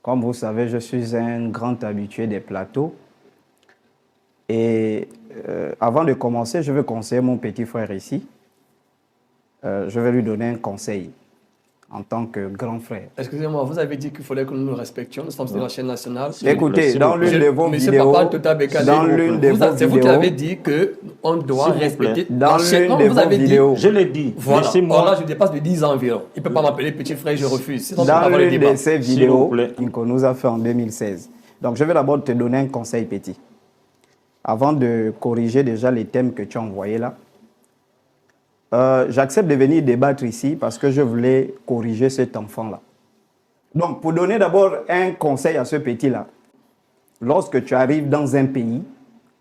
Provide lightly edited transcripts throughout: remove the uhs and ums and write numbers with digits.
Comme vous savez, je suis un grand habitué des plateaux. Et avant de commencer, je vais conseiller mon petit frère ici. Je vais lui donner un conseil en tant que grand frère. Excusez-moi, vous avez dit qu'il fallait que nous nous respections. Nous sommes sur la chaîne nationale. Écoutez, dans l'une de vos Monsieur vidéos, Papa Tota Bekade, c'est vous qui avez dit qu'on doit respecter. Dans l'une de vos vidéos, je l'ai dit. Voilà. Or là, je dépasse de 10 ans environ. Il ne peut pas m'appeler petit frère, je refuse. Sinon, dans l'une de ces vidéos qu'on nous a fait en 2016. Donc, je vais d'abord te donner un conseil petit. Avant de corriger déjà les thèmes que tu as envoyés là, j'accepte de venir débattre ici parce que je voulais corriger cet enfant-là. Donc, pour donner d'abord un conseil à ce petit-là, lorsque tu arrives dans un pays,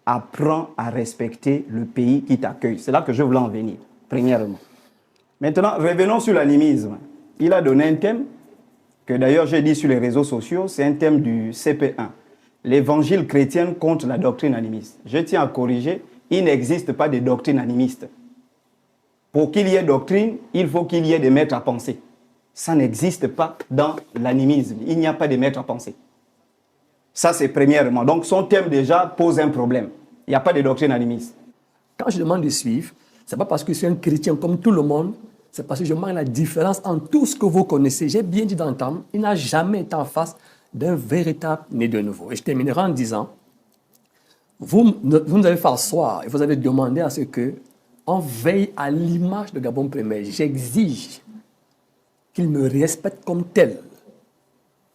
apprends à respecter le pays qui t'accueille. C'est là que je voulais en venir, premièrement. Maintenant, revenons sur l'animisme. Il a donné un thème que d'ailleurs j'ai dit sur les réseaux sociaux, c'est un thème du CP1. L'évangile chrétien contre la doctrine animiste. Je tiens à corriger, il n'existe pas de doctrine animiste. Pour qu'il y ait doctrine, il faut qu'il y ait des maîtres à penser. Ça n'existe pas dans l'animisme. Il n'y a pas de maîtres à penser. Ça, c'est premièrement. Donc, son thème déjà pose un problème. Il n'y a pas de doctrine animiste. Quand je demande de suivre, ce n'est pas parce que je suis un chrétien comme tout le monde, c'est parce que je marque la différence entre tout ce que vous connaissez. J'ai bien dit d'entendre, il n'a jamais été en face d'un véritable né de nouveau. Et je terminerai en disant, vous nous avez fait asseoir et vous avez demandé à ce que on veille à l'image de Gabon Premier. J'exige qu'il me respecte comme tel.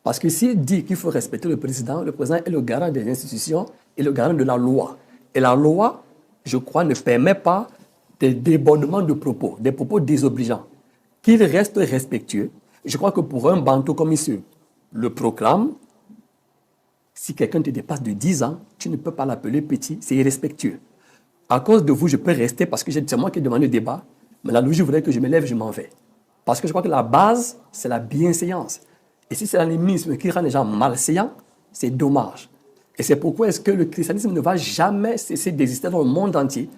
Parce que s'il dit qu'il faut respecter le président est le garant des institutions et le garant de la loi. Et la loi, je crois, ne permet pas des débordements de propos, des propos désobligeants. Qu'il reste respectueux. Je crois que pour un bantou comme il se le proclame, si quelqu'un te dépasse de 10 ans, tu ne peux pas l'appeler petit, c'est irrespectueux. À cause de vous, je peux rester parce que c'est moi qui ai demandé le débat, mais la logique voudrait que je me lève, je m'en vais. Parce que je crois que la base, c'est la bienséance. Et si c'est l'animisme qui rend les gens malséants, c'est dommage. Et c'est pourquoi est-ce que le christianisme ne va jamais cesser d'exister dans le monde entier.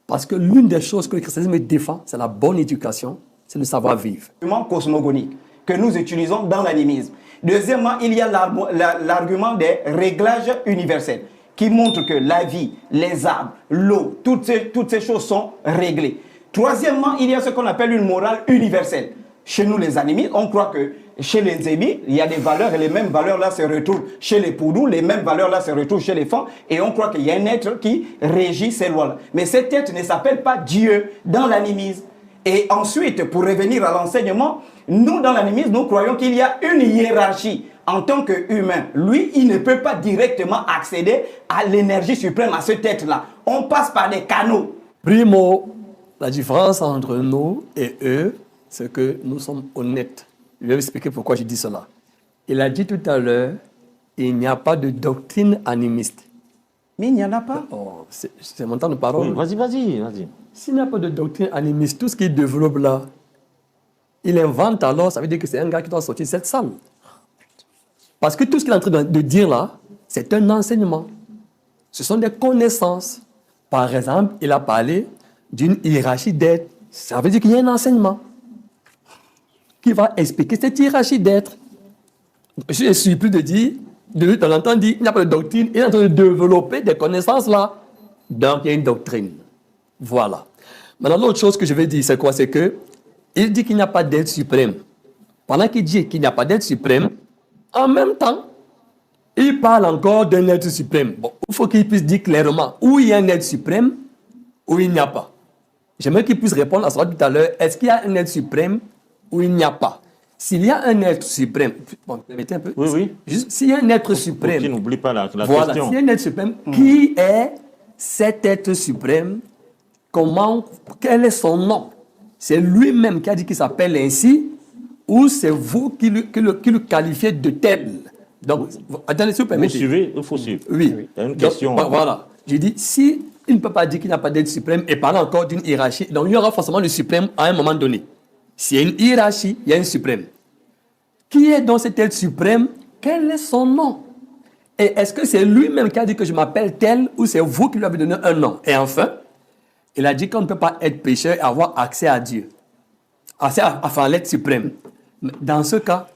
Parce que l'une des choses que le christianisme défend, c'est la bonne éducation, c'est le savoir-vivre. L'argument cosmogonique que nous utilisons dans l'animisme. Deuxièmement, il y a l'argument des réglages universels qui montre que la vie, les arbres, l'eau, toutes ces choses sont réglées. Troisièmement, il y a ce qu'on appelle une morale universelle. Chez nous, les animistes, on croit que chez les Zébi, il y a des valeurs et les mêmes valeurs-là se retrouvent chez les Poudous, les mêmes valeurs-là se retrouvent chez les femmes, et on croit qu'il y a un être qui régit ces lois-là. Mais cet être ne s'appelle pas Dieu dans l'animisme. Et ensuite, pour revenir à l'enseignement, nous, dans l'animisme, nous croyons qu'il y a une hiérarchie. En tant qu'humain, lui, il ne peut pas directement accéder à l'énergie suprême, à cet être-là. On passe par des canaux. Primo, la différence entre nous et eux, c'est que nous sommes honnêtes. Je vais vous expliquer pourquoi je dis cela. Il a dit tout à l'heure, il n'y a pas de doctrine animiste. Mais il n'y en a pas. Oh, c'est mon temps de parole. Oui, vas-y. S'il n'y a pas de doctrine animiste, tout ce qu'il développe là, il invente alors, ça veut dire que c'est un gars qui doit sortir de cette salle. Parce que tout ce qu'il est en train de dire là, c'est un enseignement. Ce sont des connaissances. Par exemple, il a parlé d'une hiérarchie d'être. Ça veut dire qu'il y a un enseignement qui va expliquer cette hiérarchie d'être. Je suis surpris de dire, de l'entendre dire, il n'y a pas de doctrine, il est en train de développer des connaissances là. Donc, il y a une doctrine. Voilà. Maintenant, l'autre chose que je vais dire, c'est quoi? C'est que il dit qu'il n'y a pas d'être suprême. Pendant qu'il dit qu'il n'y a pas d'être suprême, en même temps, il parle encore d'un être suprême. Bon, il faut qu'il puisse dire clairement où il y a un être suprême, où il n'y a pas. J'aimerais qu'il puisse répondre à cela tout à l'heure. Est-ce qu'il y a un être suprême ou il n'y a pas? S'il y a un être suprême, bon, permettez un peu. Oui. S'il y a un être suprême, Tu n'oublies pas la voilà, question. s'il y a un être suprême, qui est cet être suprême? Quel est son nom? C'est lui-même qui a dit qu'il s'appelle ainsi, ou c'est vous qui le qualifiez de tel? Donc, attendez, si vous permettez. Il faut suivre. Oui. Il y a une question. Donc, voilà. J'ai dit, si il ne peut pas dire qu'il n'y a pas d'être suprême et parler encore d'une hiérarchie, donc il y aura forcément le suprême à un moment donné. S'il y a une hiérarchie, il y a un suprême. Qui est donc cet être suprême? Quel est son nom? Et est-ce que c'est lui-même qui a dit que je m'appelle tel, ou c'est vous qui lui avez donné un nom? Et enfin, il a dit qu'on ne peut pas être pécheur et avoir accès à Dier, accès à l'être suprême. Dans ce cas,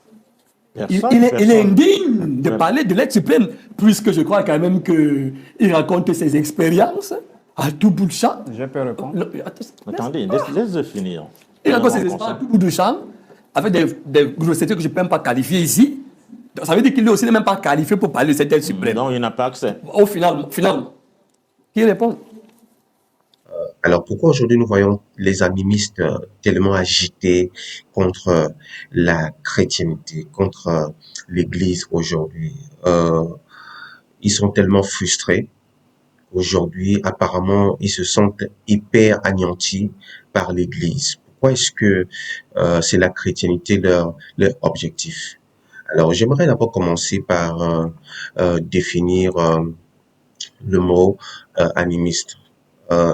il Personne, est personne. indigne de parler de l'être suprême, puisque je crois quand même qu'il raconte ses expériences à tout bout de champ. Je peux répondre. Attendez, laisse-le finir. Il raconte ses Comme expériences à ça. tout bout de champ, avec des grossièretés que je ne peux même pas qualifier ici. Donc, ça veut dire qu'il aussi n'est même pas qualifié pour parler de cet être suprême. Non, il n'a pas accès. Au final, qui répond? Alors pourquoi aujourd'hui nous voyons les animistes tellement agités contre la chrétienté, contre l'Église aujourd'hui? Ils sont tellement frustrés. Aujourd'hui, apparemment, ils se sentent hyper anéantis par l'Église. Pourquoi est-ce que c'est la chrétienté leur objectif? Alors j'aimerais d'abord commencer par définir le mot animiste.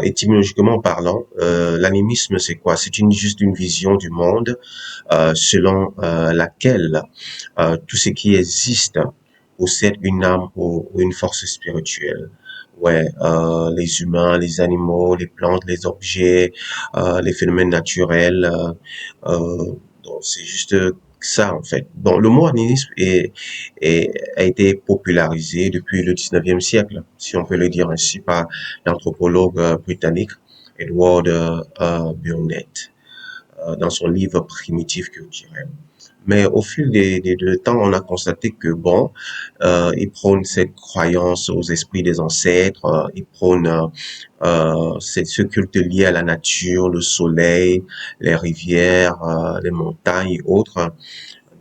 Étymologiquement parlant, l'animisme c'est quoi? C'est juste une vision du monde selon laquelle tout ce qui existe possède une âme ou une force spirituelle. Ouais, les humains, les animaux, les plantes, les objets, les phénomènes naturels. Donc c'est juste ça en fait. Bon, le mot animisme a été popularisé depuis le 19e siècle, si on peut le dire ainsi, par l'anthropologue britannique Edward Burnett dans son livre Primitif culturel. Mais au fil du temps, on a constaté que bon, il prône cette croyance aux esprits des ancêtres, il prône ce culte lié à la nature, le soleil, les rivières, les montagnes et autres.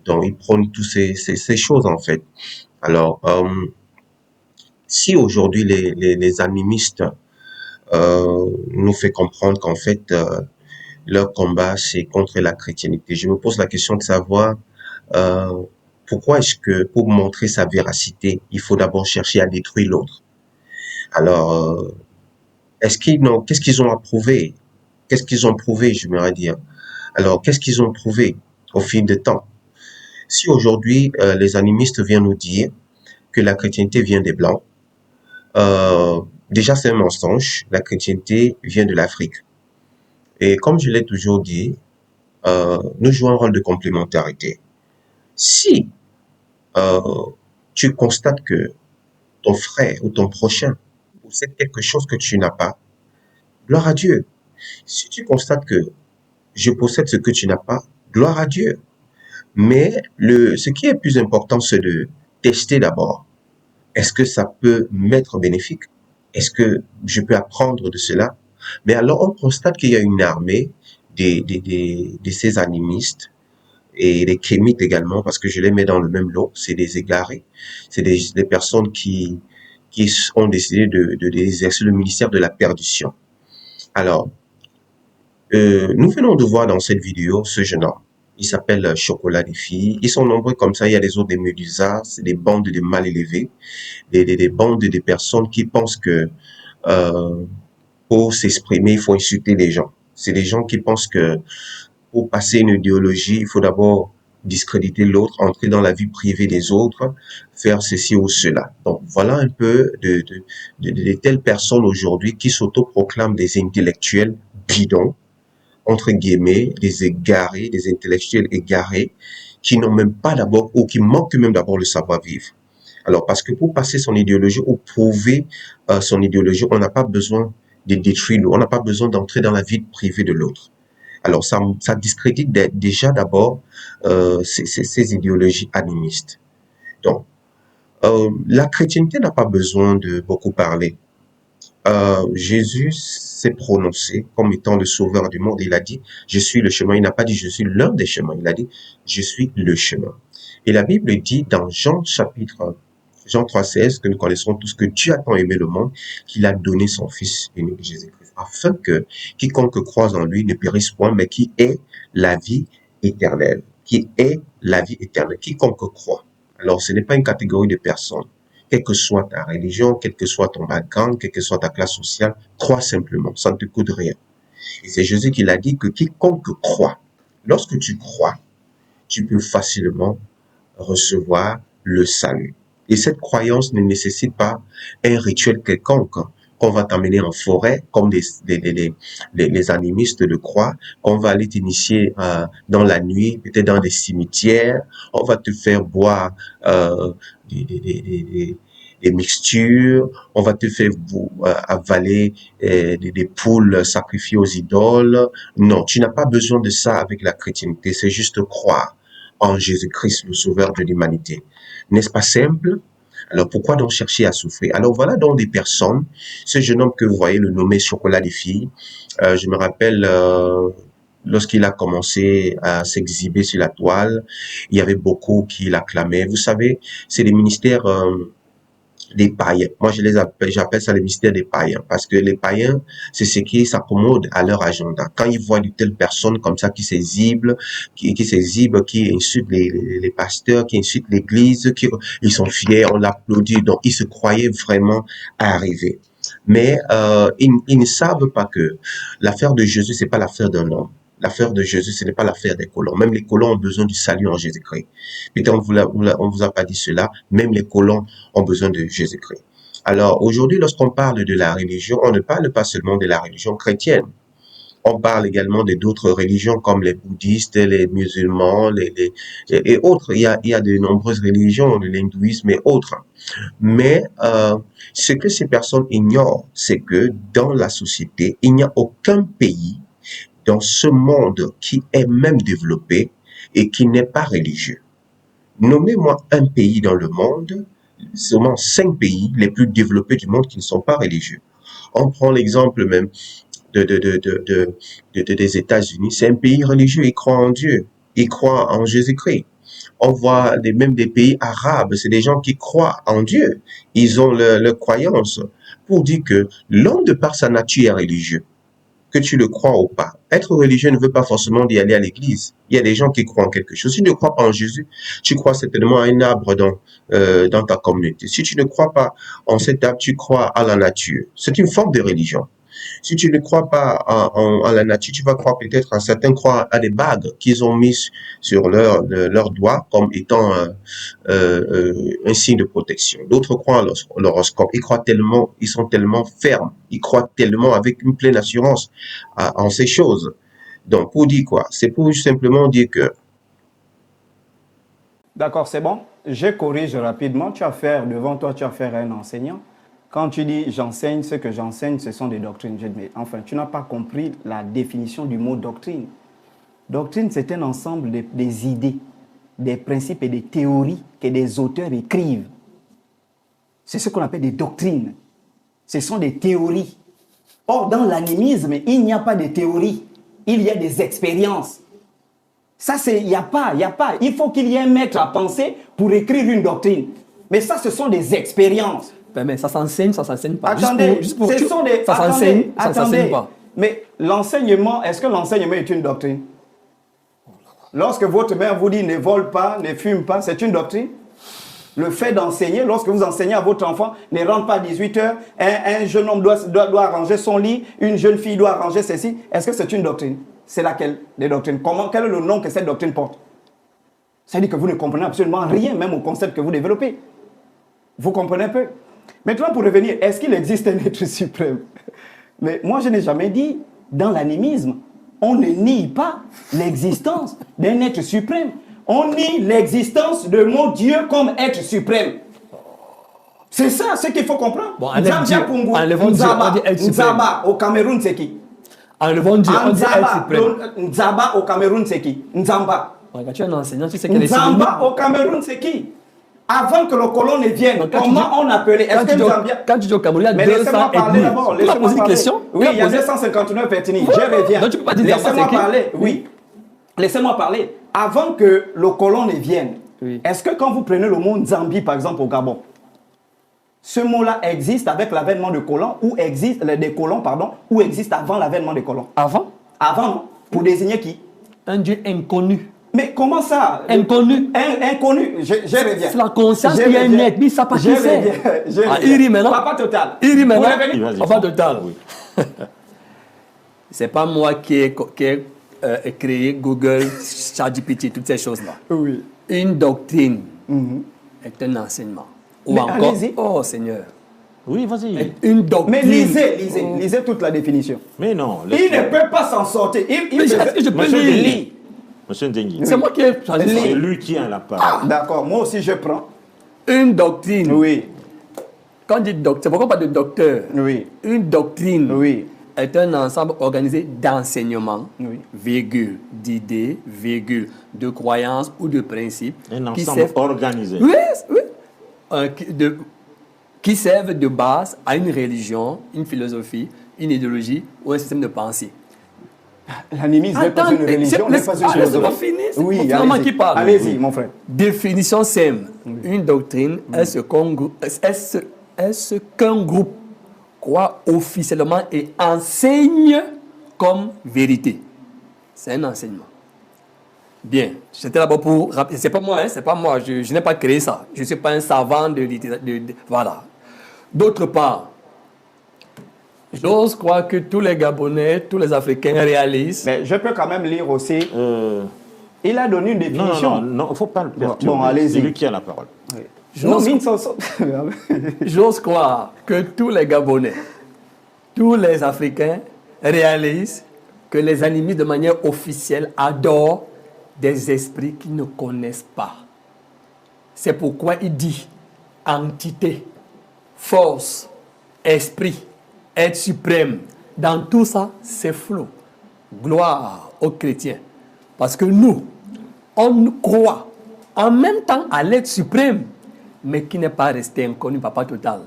Donc, il prône toutes ces choses en fait. Alors, si aujourd'hui les animistes nous fait comprendre qu'en fait leur combat c'est contre la chrétienté, je me pose la question de savoir pourquoi est-ce que pour montrer sa véracité, il faut d'abord chercher à détruire l'autre. Alors, qu'est-ce qu'ils ont à prouver? Qu'est-ce qu'ils ont prouvé, j'aimerais dire. Alors, qu'est-ce qu'ils ont prouvé au fil du temps? Si aujourd'hui les animistes viennent nous dire que la chrétienté vient des Blancs, déjà c'est un mensonge. La chrétienté vient de l'Afrique. Et comme je l'ai toujours dit, nous jouons un rôle de complémentarité. Si tu constates que ton frère ou ton prochain possède quelque chose que tu n'as pas, gloire à Dieu. Si tu constates que je possède ce que tu n'as pas, gloire à Dieu. Mais ce qui est plus important, c'est de tester d'abord. Est-ce que ça peut m'être bénéfique? Est-ce que je peux apprendre de cela? Mais alors, on constate qu'il y a une armée de ces animistes et des kémites également, parce que je les mets dans le même lot. C'est des égarés. C'est des personnes qui ont décidé d'exercer le ministère de la perdition. Alors, nous venons de voir dans cette vidéo ce jeune homme. Il s'appelle Chocolat des filles. Ils sont nombreux comme ça. Il y a des autres, des médusas, c'est des bandes de mal élevés, des bandes de personnes qui pensent que pour s'exprimer, il faut insulter les gens. C'est des gens qui pensent que pour passer une idéologie, il faut d'abord discréditer l'autre, entrer dans la vie privée des autres, faire ceci ou cela. Donc voilà un peu de telles personnes aujourd'hui qui s'autoproclament des intellectuels bidons, entre guillemets, des égarés, des intellectuels égarés, qui n'ont même pas d'abord, ou qui manquent même d'abord le savoir-vivre. Alors, parce que pour passer son idéologie ou prouver son idéologie, on n'a pas besoin de détruire l'autre, on n'a pas besoin d'entrer dans la vie privée de l'autre. Alors, ça discrédite déjà d'abord ces idéologies animistes. Donc, la chrétienté n'a pas besoin de beaucoup parler. Jésus s'est prononcé comme étant le sauveur du monde. Il a dit, je suis le chemin. Il n'a pas dit, je suis l'un des chemins. Il a dit, je suis le chemin. Et la Bible dit dans Jean 3,16, que nous connaissons tous, que Dieu a tant aimé le monde qu'il a donné son Fils unique Jésus-Christ, afin que quiconque croise en lui ne périsse point, mais qui ait la vie éternelle. Qui ait la vie éternelle. Quiconque croit. Alors, ce n'est pas une catégorie de personnes. Quelle que soit ta religion, quel que soit ton background, quelle que soit ta classe sociale, crois simplement, ça ne te coûte rien. Et c'est Jésus qui l'a dit que quiconque croit, lorsque tu crois, tu peux facilement recevoir le salut. Et cette croyance ne nécessite pas un rituel quelconque. qu'on va t'emmener en forêt, comme les animistes le croient, qu'on va aller t'initier dans la nuit, peut-être dans des cimetières, on va te faire boire des, des, des, des, des mixtures, on va te faire avaler des poules sacrifiées aux idoles. Non, tu n'as pas besoin de ça avec la chrétienté, c'est juste croire en Jésus-Christ, le sauveur de l'humanité. N'est-ce pas simple? Alors pourquoi donc chercher à souffrir? Alors voilà donc des personnes, ce jeune homme que vous voyez, le nommé Chocolat des filles, je me rappelle lorsqu'il a commencé à s'exhiber sur la toile, il y avait beaucoup qui l'acclamaient. Vous savez, c'est les ministères des païens. Moi, j'appelle ça les mystères des païens, parce que les païens, c'est ce qui s'accommode à leur agenda. Quand ils voient de telles personnes comme ça qui s'exhibent, qui insultent les pasteurs, qui insultent l'église, ils sont fiers, on l'applaudit, donc ils se croyaient vraiment arrivés. Mais ils ne savent pas que l'affaire de Jésus, c'est pas l'affaire d'un homme. L'affaire de Jésus, ce n'est pas l'affaire des colons. Même les colons ont besoin du salut en Jésus-Christ. Peut-être on vous a pas dit cela, même les colons ont besoin de Jésus-Christ. Alors aujourd'hui, lorsqu'on parle de la religion, on ne parle pas seulement de la religion chrétienne. On parle également d'autres religions comme les bouddhistes, les musulmans, et autres. Il y a de nombreuses religions, l'hindouisme et autres. Mais ce que ces personnes ignorent, c'est que dans la société, il n'y a aucun pays dans ce monde qui est même développé et qui n'est pas religieux. Nommez-moi un pays dans le monde, seulement 5 pays les plus développés du monde qui ne sont pas religieux. On prend l'exemple même des États-Unis. C'est un pays religieux, ils croient en Dieu, ils croient en Jésus-Christ. On voit même des pays arabes, c'est des gens qui croient en Dieu. Ils ont leur croyance pour dire que l'homme de par sa nature est religieux. Que tu le crois ou pas. Être religieux ne veut pas forcément d'y aller à l'église. Il y a des gens qui croient en quelque chose. Si tu ne crois pas en Jésus, tu crois certainement à un arbre dans ta communauté. Si tu ne crois pas en cet arbre, tu crois à la nature. C'est une forme de religion. Si tu ne crois pas en la nature, tu vas croire peut-être à certains croient à des bagues qu'ils ont mis sur leurs doigts comme étant un signe de protection. D'autres croient à l'horoscope. Ils croient tellement, ils sont tellement fermes, ils croient tellement avec une pleine assurance en ces choses. Donc, pour dire quoi? C'est pour simplement dire que... D'accord, c'est bon. Je corrige rapidement. Devant toi, tu as affaire à un enseignant. Quand tu dis j'enseigne, ce que j'enseigne, ce sont des doctrines. Je dis, mais enfin, tu n'as pas compris la définition du mot doctrine. Doctrine, c'est un ensemble des idées, des principes et des théories que des auteurs écrivent. C'est ce qu'on appelle des doctrines. Ce sont des théories. Or, dans l'animisme, il n'y a pas de théories. Il y a des expériences. Ça, il n'y a pas. Il faut qu'il y ait un maître à penser pour écrire une doctrine. Mais ça, ce sont des expériences. Mais ça s'enseigne pas. Attendez, ça s'enseigne pas. Mais l'enseignement, est-ce que l'enseignement est une doctrine? Lorsque votre mère vous dit ne vole pas, ne fume pas, c'est une doctrine? Le fait d'enseigner, lorsque vous enseignez à votre enfant, ne rentre pas à 18 heures, un jeune homme doit arranger son lit, une jeune fille doit arranger ceci, est-ce que c'est une doctrine? C'est laquelle des doctrines? Quel est le nom que cette doctrine porte? C'est-à-dire que vous ne comprenez absolument rien, même au concept que vous développez. Vous comprenez peu? Maintenant, pour revenir, est-ce qu'il existe un être suprême? Mais moi, je n'ai jamais dit, dans l'animisme, on ne nie pas l'existence d'un être suprême. On nie l'existence de mon Dieu comme être suprême. C'est ça ce qu'il faut comprendre. Bon, enlevons Dieu, on dit être suprême. Nzaba au Cameroun, c'est qui? Enlevons Dieu, on dit être suprême. Nzaba au Cameroun, c'est qui? Nzamba. Quand tu es un enseignant, tu sais qu'elle est Nzamba au Cameroun, c'est qui? Avant que le colon ne vienne, comment on appelait? Quand tu dis au Cameroun, il y a 200 laissez-moi parler d'abord. Tu m'as posé une question? Oui, il y a 259 ethnies. Je reviens. Donc tu peux pas dire laissez-moi parler. Oui. Laissez-moi parler. Avant que le colon ne vienne, est-ce que quand vous prenez le mot Nzambi, par exemple, au Gabon, ce mot-là existe avec l'avènement de colons ou existe des colons, pardon, ou existe avant l'avènement des colons? Avant? Avant, non? Pour désigner qui? Un Dieu inconnu. Mais comment ça? Inconnu. Inconnu. Je reviens. C'est la conscience qui est un être, mais ça pas qui c'est. Iri maintenant. Papa Total. Iri maintenant. Papa Total. Oui. C'est pas moi qui ai créé Google, ChatGPT, toutes ces choses-là. Oui. Une doctrine est un enseignement. Ou mais encore, allez-y. oh Seigneur, Oui, vas-y. Une doctrine. Mais lisez toute la définition. Mais non. Il ne peut pas s'en sortir. Mais est-ce que je peux Monsieur lire? Dengue. Monsieur Dengue. C'est moi qui ai choisi ça. C'est lui qui a la parole. D'accord, moi aussi je prends. Une doctrine. Oui, Quand on dit docteur, c'est pourquoi on parle de docteur? oui, Une doctrine oui. est un ensemble organisé d'enseignements, Oui. virgule, d'idées, virgule, de croyances ou de principes. Un qui ensemble servent- organisé. Oui, oui. Qui servent de base à une religion, une philosophie, une idéologie ou un système de pensée. L'animisme n'est pas Attends, une religion, n'est pas une laissez-moi philosophie. finir, c'est Oui, finalement allez-y. qui parle. Allez-y, mon frère. Définition simple. Une doctrine est ce qu'un groupe croit officiellement et enseigne comme vérité. C'est un enseignement. Bien, j'étais là-bas pour rappeler. C'est pas moi, hein, c'est pas moi. Je n'ai pas créé ça. Je ne suis pas un savant de littérature. Voilà. D'autre part, j'ose croire que tous les Gabonais, tous les Africains réalisent. Mais je peux quand même lire aussi. Euh, Il a donné une non, définition. il ne faut pas le perturber. Bon, allez-y. C'est lui qui a la parole. Non, J'ose- mais ils sont- J'ose croire que tous les Gabonais, tous les Africains réalisent que les animistes de manière officielle adorent des esprits qu'ils ne connaissent pas. C'est pourquoi il dit entité, force, esprit, être suprême. Dans tout ça, c'est flou. Gloire aux chrétiens. Parce que nous, on croit en même temps à l'être suprême, mais qui n'est pas resté inconnu, Papa Total.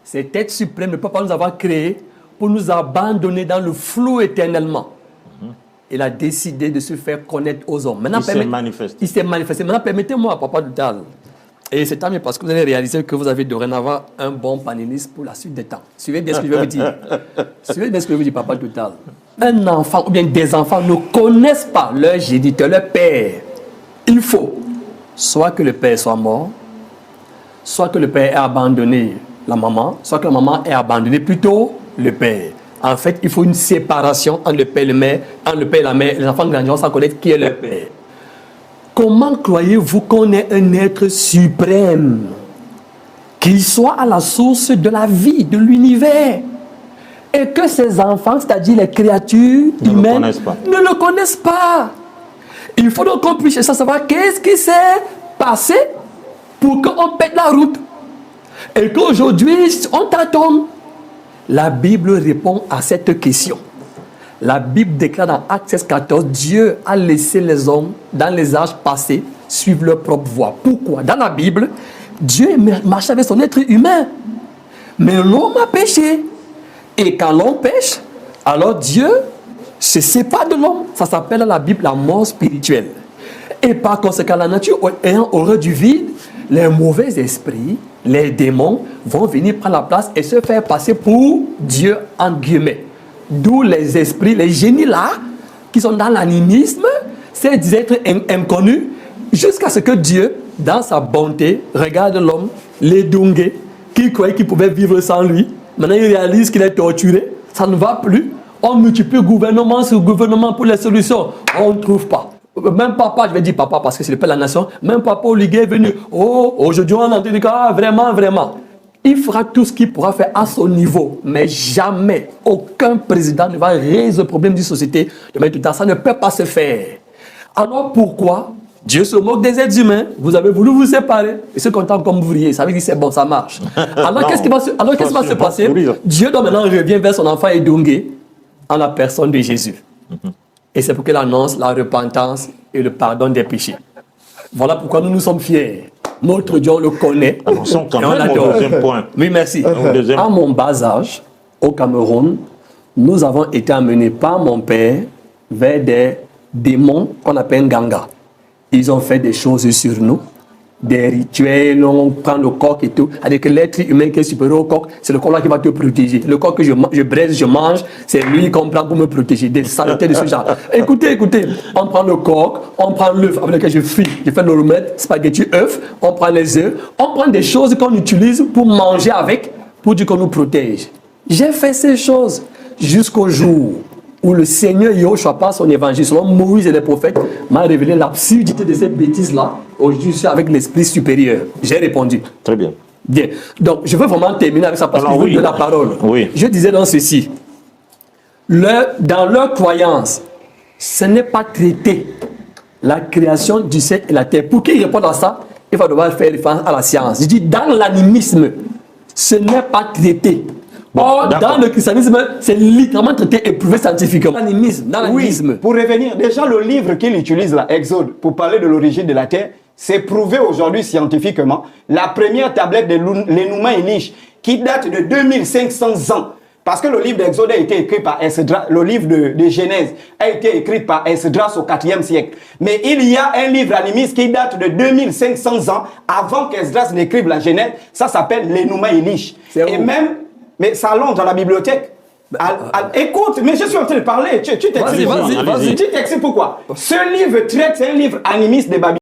Cet être suprême ne peut pas nous avoir créé pour nous abandonner dans le flou éternellement. Il a décidé de se faire connaître aux hommes. Maintenant, Il s'est manifesté. Il s'est manifesté. Maintenant, permettez-moi, Papa Total. Et c'est tant mieux parce que vous allez réaliser que vous avez dorénavant un bon panéliste pour la suite des temps. Suivez bien ce que je vais vous dire. Suivez bien ce que je vais vous dire, Papa Total. Un enfant ou bien des enfants ne connaissent pas leur géniteur, leur père. Il faut soit que le père soit mort, soit que le père ait abandonné la maman, soit que la maman ait abandonné plutôt le père. En fait, il faut une séparation entre le père et la mère, entre le père et la mère. Les enfants grandiront sans connaître qui est leur père. Comment croyez-vous qu'on est un être suprême, qu'il soit à la source de la vie, de l'univers, et que ces enfants, c'est-à-dire les créatures Ne le humaines, connaissent pas. ne le connaissent pas? Il faut donc qu'on puisse savoir qu'est-ce qui s'est passé pour qu'on pète la route. Et qu'aujourd'hui, on tâtonne. La Bible répond à cette question. La Bible déclare dans Actes 16:14, Dieu a laissé les hommes, dans les âges passés, suivre leur propre voie. Pourquoi? Dans la Bible, Dieu marchait avec son être humain. Mais l'homme a péché. Et quand l'homme pêche, alors Dieu se sépare de l'homme. Ça s'appelle dans la Bible la mort spirituelle. Et par conséquent, la nature ayant horreur du vide, les mauvais esprits, les démons vont venir prendre la place et se faire passer pour Dieu en guillemets. D'où les esprits, les génies là, qui sont dans l'animisme, c'est des êtres inconnus, jusqu'à ce que Dieu, dans sa bonté, regarde l'homme, les Dungé, qui croyait qu'il pouvait vivre sans lui. Maintenant, il réalise qu'il est torturé, ça ne va plus. On multiplie gouvernement sur gouvernement pour les solutions. On ne trouve pas. Même papa, je vais dire papa parce que c'est le père de la nation, même papa Oligué est venu. Oh, aujourd'hui on a entendu que vraiment, vraiment. Il fera tout ce qu'il pourra faire à son niveau, mais jamais aucun président ne va résoudre le problème d'une société de manière tout à ça ne peut pas se faire. Alors pourquoi Dieu se moque des êtres humains? Vous avez voulu vous séparer et se content comme ouvrier. Ça veut dire c'est bon, ça marche. Alors qu'est-ce qui va se passer? Dieu donc maintenant revient vers son enfant Edungé en la personne de Jésus. Et c'est pour qu'il annonce la repentance et le pardon des péchés. Voilà pourquoi nous sommes fiers. Notre Dieu, on le connaît. Avançons quand et on même au l'adore. deuxième point. Oui, merci. Deuxième. À mon bas âge, au Cameroun, nous avons été amenés par mon père vers des démons qu'on appelle Nganga. Ils ont fait des choses sur nous, des rituels, on prend le coq et tout. C'est-à-dire que l'être humain qui est supérieur au coq, c'est le coq là qui va te protéger. Le coq que je braise, je mange, c'est lui qu'on prend pour me protéger. Des saletés de ce genre. Écoutez, on prend le coq, on prend l'œuf avec lequel je fais le roulette, spaghetti œuf, on prend les œufs, on prend des choses qu'on utilise pour manger avec, pour dire qu'on nous protège. J'ai fait ces choses jusqu'au jour où le Seigneur Yahushua, par son évangile, selon Moïse et les prophètes, m'a révélé l'absurdité de ces bêtises-là. Aujourd'hui, je suis avec l'esprit supérieur. J'ai répondu. Très bien. Bien. Donc, je veux vraiment terminer avec ça parce que je veux donner la parole. Oui. Je disais dans ceci. Dans leur croyance, ce n'est pas traité la création du ciel et la terre. Pour qu'ils répondent à ça, il va devoir faire référence à la science. Je dis, dans l'animisme, ce n'est pas traité. Or, dans le christianisme, c'est littéralement traité et prouvé scientifiquement. Dans l'animisme. Oui, pour revenir, déjà le livre qu'il utilise là, Exode, pour parler de l'origine de la terre, c'est prouvé aujourd'hui scientifiquement. La première tablette de l'Enuma Elish, qui date de 2500 ans, parce que le livre d'Exode a été écrit par Esdras, le livre de Genèse a été écrit par Esdras au 4e siècle. Mais il y a un livre animiste qui date de 2500 ans avant qu'Esdras n'écrive la Genèse. Ça s'appelle l'Enuma Elish. Et même, mais ça allonge dans la bibliothèque. Écoute, mais je suis en train de parler. Tu t'expliques. Vas-y. Tu t'expliques pourquoi. Ce livre traite, c'est un livre animiste des Babyloniens.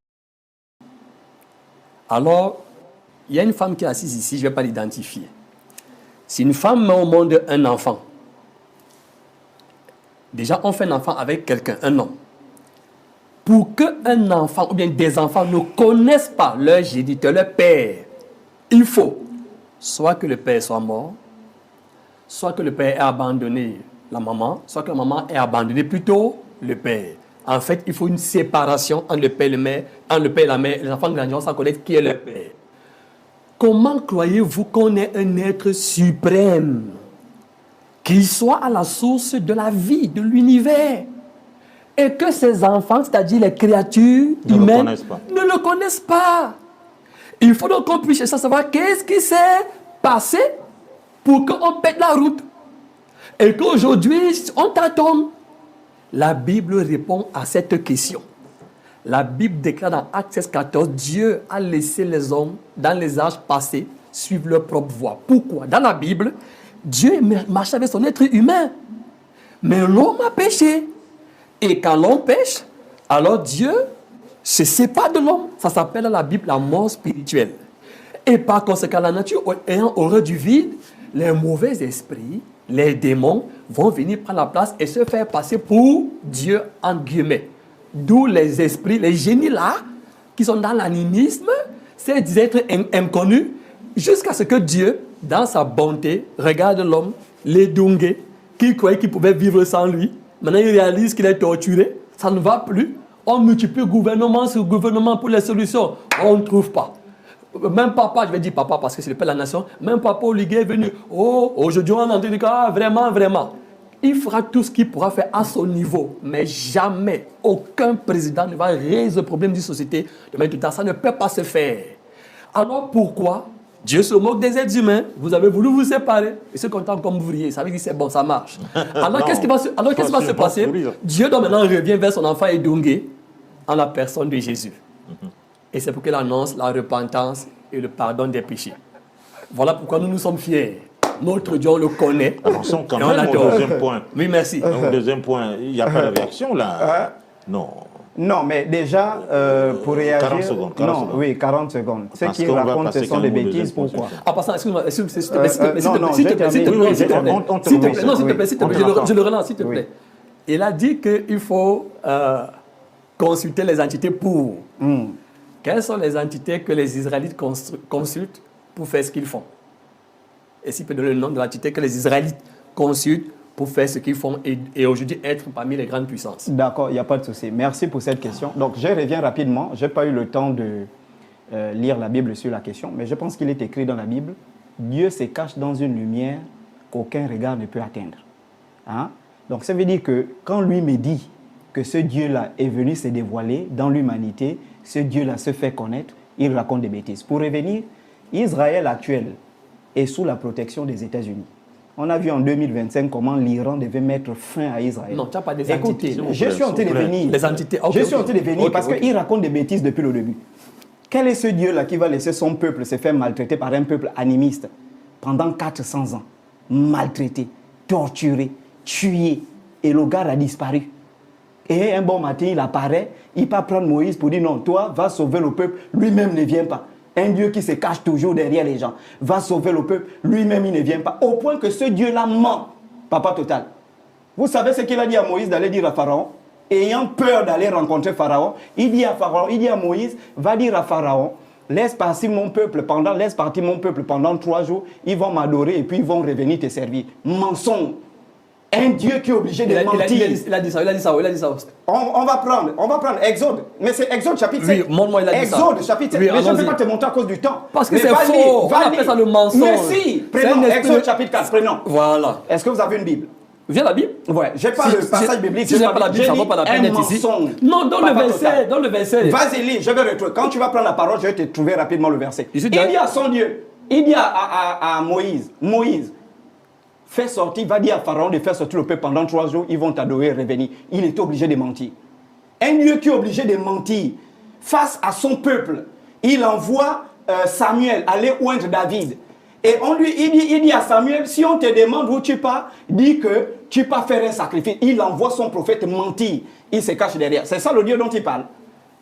Alors, il y a une femme qui est assise ici, je ne vais pas l'identifier. Si une femme met au monde un enfant, déjà on fait un enfant avec quelqu'un, un homme. Pour qu'un enfant ou bien des enfants ne connaissent pas leur géniteur, leur père, il faut soit que le père soit mort, soit que le père ait abandonné la maman, soit que la maman ait abandonné plutôt le père. En fait, il faut une séparation entre le père et la mère. Les enfants grandiront sans connaître qui est le père. Comment croyez-vous qu'on est un être suprême qui soit à la source de la vie, de l'univers, et que ces enfants, c'est-à-dire les créatures humaines, ne le connaissent pas? Il faut donc qu'on puisse savoir qu'est-ce qui s'est passé pour qu'on pète la route. Et qu'aujourd'hui, on tâtonne. La Bible répond à cette question. La Bible déclare dans Actes 16:14, Dieu a laissé les hommes, dans les âges passés, suivre leur propre voie. Pourquoi? Dans la Bible, Dieu marchait avec son être humain. Mais l'homme a péché. Et quand l'homme pêche, alors Dieu se sépare de l'homme. Ça s'appelle dans la Bible la mort spirituelle. Et par conséquent, la nature ayant horreur du vide, les mauvais esprits, les démons vont venir prendre la place et se faire passer pour Dieu, en guillemets. D'où les esprits, les génies là, qui sont dans l'animisme, ces êtres inconnus, jusqu'à ce que Dieu, dans sa bonté, regarde l'homme, l'édungue, qui croyait qu'il pouvait vivre sans lui. Maintenant, il réalise qu'il est torturé, ça ne va plus. On multiplie gouvernement sur gouvernement pour les solutions. On ne trouve pas. Même papa, je vais dire papa parce que c'est le père de la nation, même papa Oliguet est venu. Oh, aujourd'hui on a entendu que vraiment. Il fera tout ce qu'il pourra faire à son niveau, mais jamais aucun président ne va résoudre le problème d'une société de mettre tout ça. Ça ne peut pas se faire. Alors pourquoi Dieu se moque des êtres humains? Vous avez voulu vous séparer et se content comme ouvrier. Ça veut dire c'est bon, ça marche. Alors qu'est-ce qui va se passer? Dieu donc maintenant revient vers son enfant Edungue en la personne de Jésus. Et c'est pour qu'il annonce la repentance et le pardon des péchés. Voilà pourquoi nous nous sommes fiers. Notre Dieu, on le connaît. Avançons quand même au deuxième point. Oui, merci. Au deuxième point, il n'y a pas de réaction là. Non. Non, mais déjà, pour réagir... 40 secondes. Oui, 40 secondes. Ce qu'il raconte, ce sont des bêtises. Pourquoi? En passant, excuse-moi, s'il te plaît, je le relance, s'il te plaît. Il a dit qu'il faut consulter les entités pour... Quelles sont les entités que les Israélites consultent pour faire ce qu'ils font? Et s'il peut donner le nom de l'entité que les Israélites consultent pour faire ce qu'ils font et aujourd'hui être parmi les grandes puissances. D'accord, il n'y a pas de souci. Merci pour cette question. Donc, je reviens rapidement. Je n'ai pas eu le temps de lire la Bible sur la question, mais je pense qu'il est écrit dans la Bible, Dieu se cache dans une lumière qu'aucun regard ne peut atteindre. Hein? Donc, ça veut dire que quand lui me dit que ce Dieu-là est venu se dévoiler dans l'humanité, ce Dieu-là se fait connaître, il raconte des bêtises. Pour revenir, Israël actuel est sous la protection des États-Unis. On a vu en 2025 comment l'Iran devait mettre fin à Israël. Non, tu n'as pas des entités. Écoute, je suis en train de venir. Les entités. Je suis en train de venir parce qu'il raconte des bêtises depuis le début. Quel est ce Dieu-là qui va laisser son peuple se faire maltraiter par un peuple animiste pendant 400 ans? Maltraité, torturé, tué. Et le gars a disparu. Et un bon matin, il apparaît, il peut prendre Moïse pour dire non, toi, va sauver le peuple, lui-même ne vient pas. Un Dieu qui se cache toujours derrière les gens, va sauver le peuple, lui-même il ne vient pas. Au point que ce Dieu-là ment, Papa Total. Vous savez ce qu'il a dit à Moïse d'aller dire à Pharaon? Ayant peur d'aller rencontrer Pharaon, il dit à Pharaon, il dit à Moïse, va dire à Pharaon laisse partir mon peuple pendant 3 jours, ils vont m'adorer et puis ils vont revenir te servir. Mensonge. Un Dieu qui est obligé de mentir. Il a dit ça. On va prendre Exode. Mais c'est Exode chapitre 7. Oui, montre-moi, il a dit ça. Exode chapitre 7. Oui, mais je ne peux allons-y. pas te montrer à cause du temps. Parce que Mais c'est va faux. lire, On appelle ça le mensonge. Mais si, C'est prenons un esprit Exode de- chapitre 4, prenons. Voilà. Est-ce que vous avez une Bible? Viens la Bible. Ouais, j'ai pas Si- le passage si- biblique. Si j'ai pas la Bible, ça vaut pas la peine d'être ici. Non, dans le verset. Vas-y, lis, je vais retrouver. Quand tu vas prendre la parole, je vais te trouver rapidement le verset. Je suis Il d'accord. dit à son Dieu, il dit à Moïse, fais sortir, va dire à Pharaon de faire sortir le peuple pendant 3 jours, ils vont t'adorer et revenir. Il était obligé de mentir. Un Dieu qui est obligé de mentir face à son peuple, il envoie Samuel aller oindre David. Et il dit à Samuel, si on te demande où tu pars, dis que tu pars faire un sacrifice. Il envoie son prophète mentir. Il se cache derrière. C'est ça le Dieu dont il parle.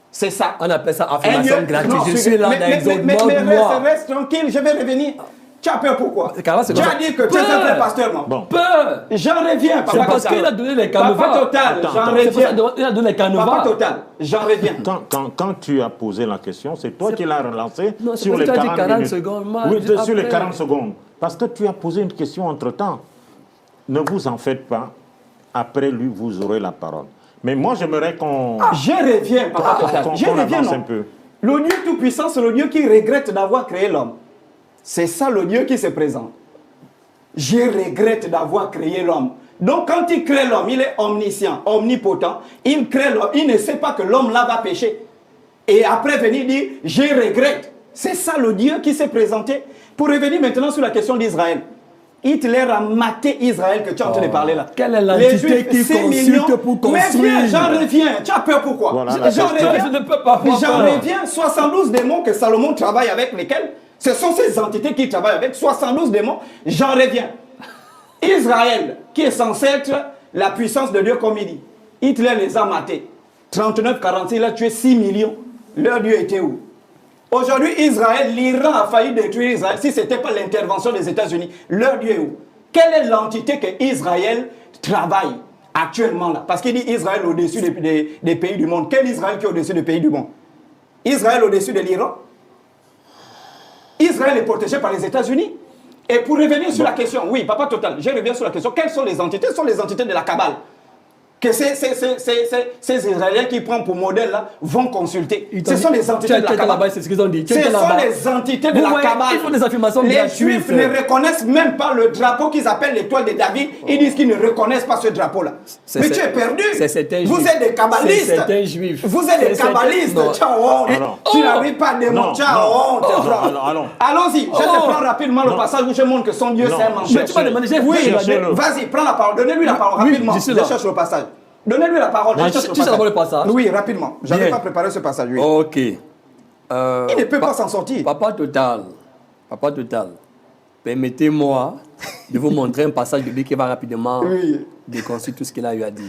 C'est ça. On appelle ça Un affirmation Dieu- gratuite. non, Je suis là dans Exode. mais Montre-moi. reste tranquille, je vais revenir. Tu as peur pourquoi? Car là, c'est Tu comme as ça. dit que tu es un vrai pasteur, non? Bon. Peur. J'en reviens, C'est papa parce total. qu'il a donné les canevas. Papa total, Attends, j'en attends. C'est pour ça reviens. qu'il a donné les canevas. Papa total, j'en reviens. Quand tu as posé la question, c'est toi qui l'as relancé Non, c'est sur parce les que tu as dit 40 40 minutes. secondes, moi, Oui, juste sur les après. 40 secondes. Parce que tu as posé une question entre-temps. Ne vous en faites pas. Après lui, vous aurez la parole. Mais moi, j'aimerais qu'on... Je reviens, papa total. qu'on- Je qu'on reviens, avance non. un peu. Le Dieu Tout-Puissant, c'est le Dieu qui regrette d'avoir créé l'homme. C'est ça le Dieu qui se présente. Je regrette d'avoir créé l'homme. Donc quand il crée l'homme, il est omniscient, omnipotent. Il crée l'homme, il ne sait pas que l'homme là va pécher. Et après venir dire, je regrette. C'est ça le Dieu qui s'est présenté. Pour revenir maintenant sur la question d'Israël. Hitler a maté Israël que tu es en train de parler là. Quelle est Les l'entité Juifs, qui 6 consulte millions. pour Mais construire? viens, j'en reviens. Tu as peur pourquoi? Voilà la J'en question. reviens. Je ne peux pas avoir J'en peur. reviens. 72 démons que Salomon travaille avec lesquels ce sont ces entités qu'il travaille avec. 72 démons. J'en reviens. Israël, qui est censé être la puissance de Dieu comme il dit. Hitler les a matés. 39-46, il a tué 6 millions. Leur Dieu était où? Aujourd'hui, Israël, l'Iran a failli détruire Israël si ce n'était pas l'intervention des États-Unis. Leur Dieu est où? Quelle est l'entité que Israël travaille actuellement là? Parce qu'il dit Israël au-dessus des pays du monde. Quel Israël qui est au-dessus des pays du monde? Israël au-dessus de l'Iran? Israël est protégé par les États-Unis. Et pour revenir sur la question, oui, papa total, je reviens sur la question. Quelles sont les entités? Ce sont les entités de la Kabbale. Que ces Israéliens qui prennent pour modèle là vont consulter. Ce sont les entités de la Kabbale. C'est ce qu'ils ont dit. Ce sont les entités de Vous la voyez, Kabbale. ils font des affirmations Les gratuites. Juifs ne reconnaissent même pas le drapeau qu'ils appellent l'étoile de David. Ils disent qu'ils ne reconnaissent pas ce drapeau-là. Mais tu es perdu. Vous êtes des kabbalistes. C'est un juif. Vous êtes des kabbalistes. Tu as honte. Tu n'arrives pas à démontrer. Tu as honte. Allons-y. Je te prends rapidement le passage où je montre que son Dieu c'est un Mais tu vas demander, j'ai Oui, cherchez-le. vas-y, prends la parole. Donnez-lui la parole rapidement. je suis Je là. cherche le passage. Donnez-lui la parole. Je cherche tu sais d'abord le passage? Oui, rapidement. Je n'avais Bien. pas préparé ce passage. Oui. Ok. Il ne peut pas s'en sortir. Papa total, permettez-moi de vous montrer un passage biblique qui va rapidement Oui. déconstruire tout ce qu'il a eu à dire.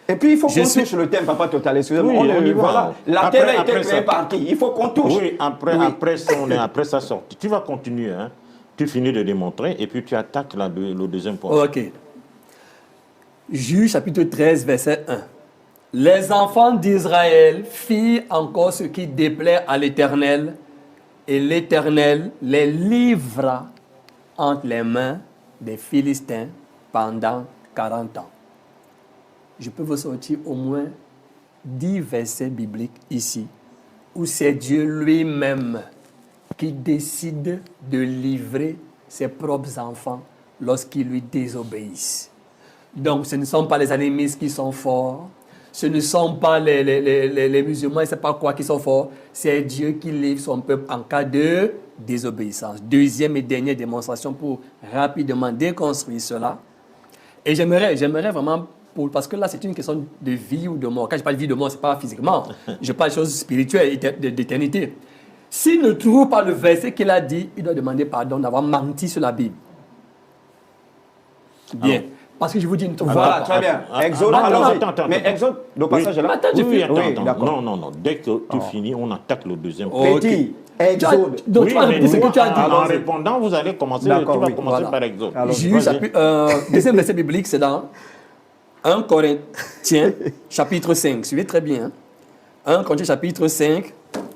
Et puis il faut Je qu'on suis- touche le thème, papa total. Excusez-moi. Oui, on y va. Voilà. La Après- terre a été après créée ça. par qui? Il faut qu'on touche. Oui, après sa sortie. Tu vas continuer, hein. Tu finis de démontrer et puis tu attaques le deuxième point. Ok. Juge chapitre 13, verset 1. Les enfants d'Israël firent encore ce qui déplaît à l'Éternel, et l'Éternel les livra entre les mains des Philistins pendant 40 ans. Je peux vous sortir au moins 10 versets bibliques ici, où c'est Dieu lui-même qui décide de livrer ses propres enfants lorsqu'ils lui désobéissent. Donc, ce ne sont pas les animistes qui sont forts, ce ne sont pas les musulmans, je ne sais pas quoi qui sont forts, c'est Dieu qui livre son peuple en cas de désobéissance. Deuxième et dernière démonstration pour rapidement déconstruire cela. Et j'aimerais vraiment, parce que là, c'est une question de vie ou de mort. Quand je parle de vie ou de mort, ce n'est pas physiquement. Je parle de choses spirituelles, d'éternité. S'il ne trouve pas le verset qu'il a dit, il doit demander pardon d'avoir menti sur la Bible. Bien. Parce que je vous dis une chose. Voilà, très bien. Exode, allons-y. Mais Exode, le passage est là. Attends, Oui, attends, Oui, attends. d'accord. Non. Dès que tu finis, on attaque le deuxième point. Petit, Tu as- Exode. donc, tu vas mais répéter ce que tu as dit. en répondant, vous allez commencer, D'accord, oui. Voilà. par Exode. Juge, Vas-y. deuxième verset biblique, c'est dans 1 Corinthiens, chapitre 5. Suivez très bien. 1 Corinthiens, chapitre 5,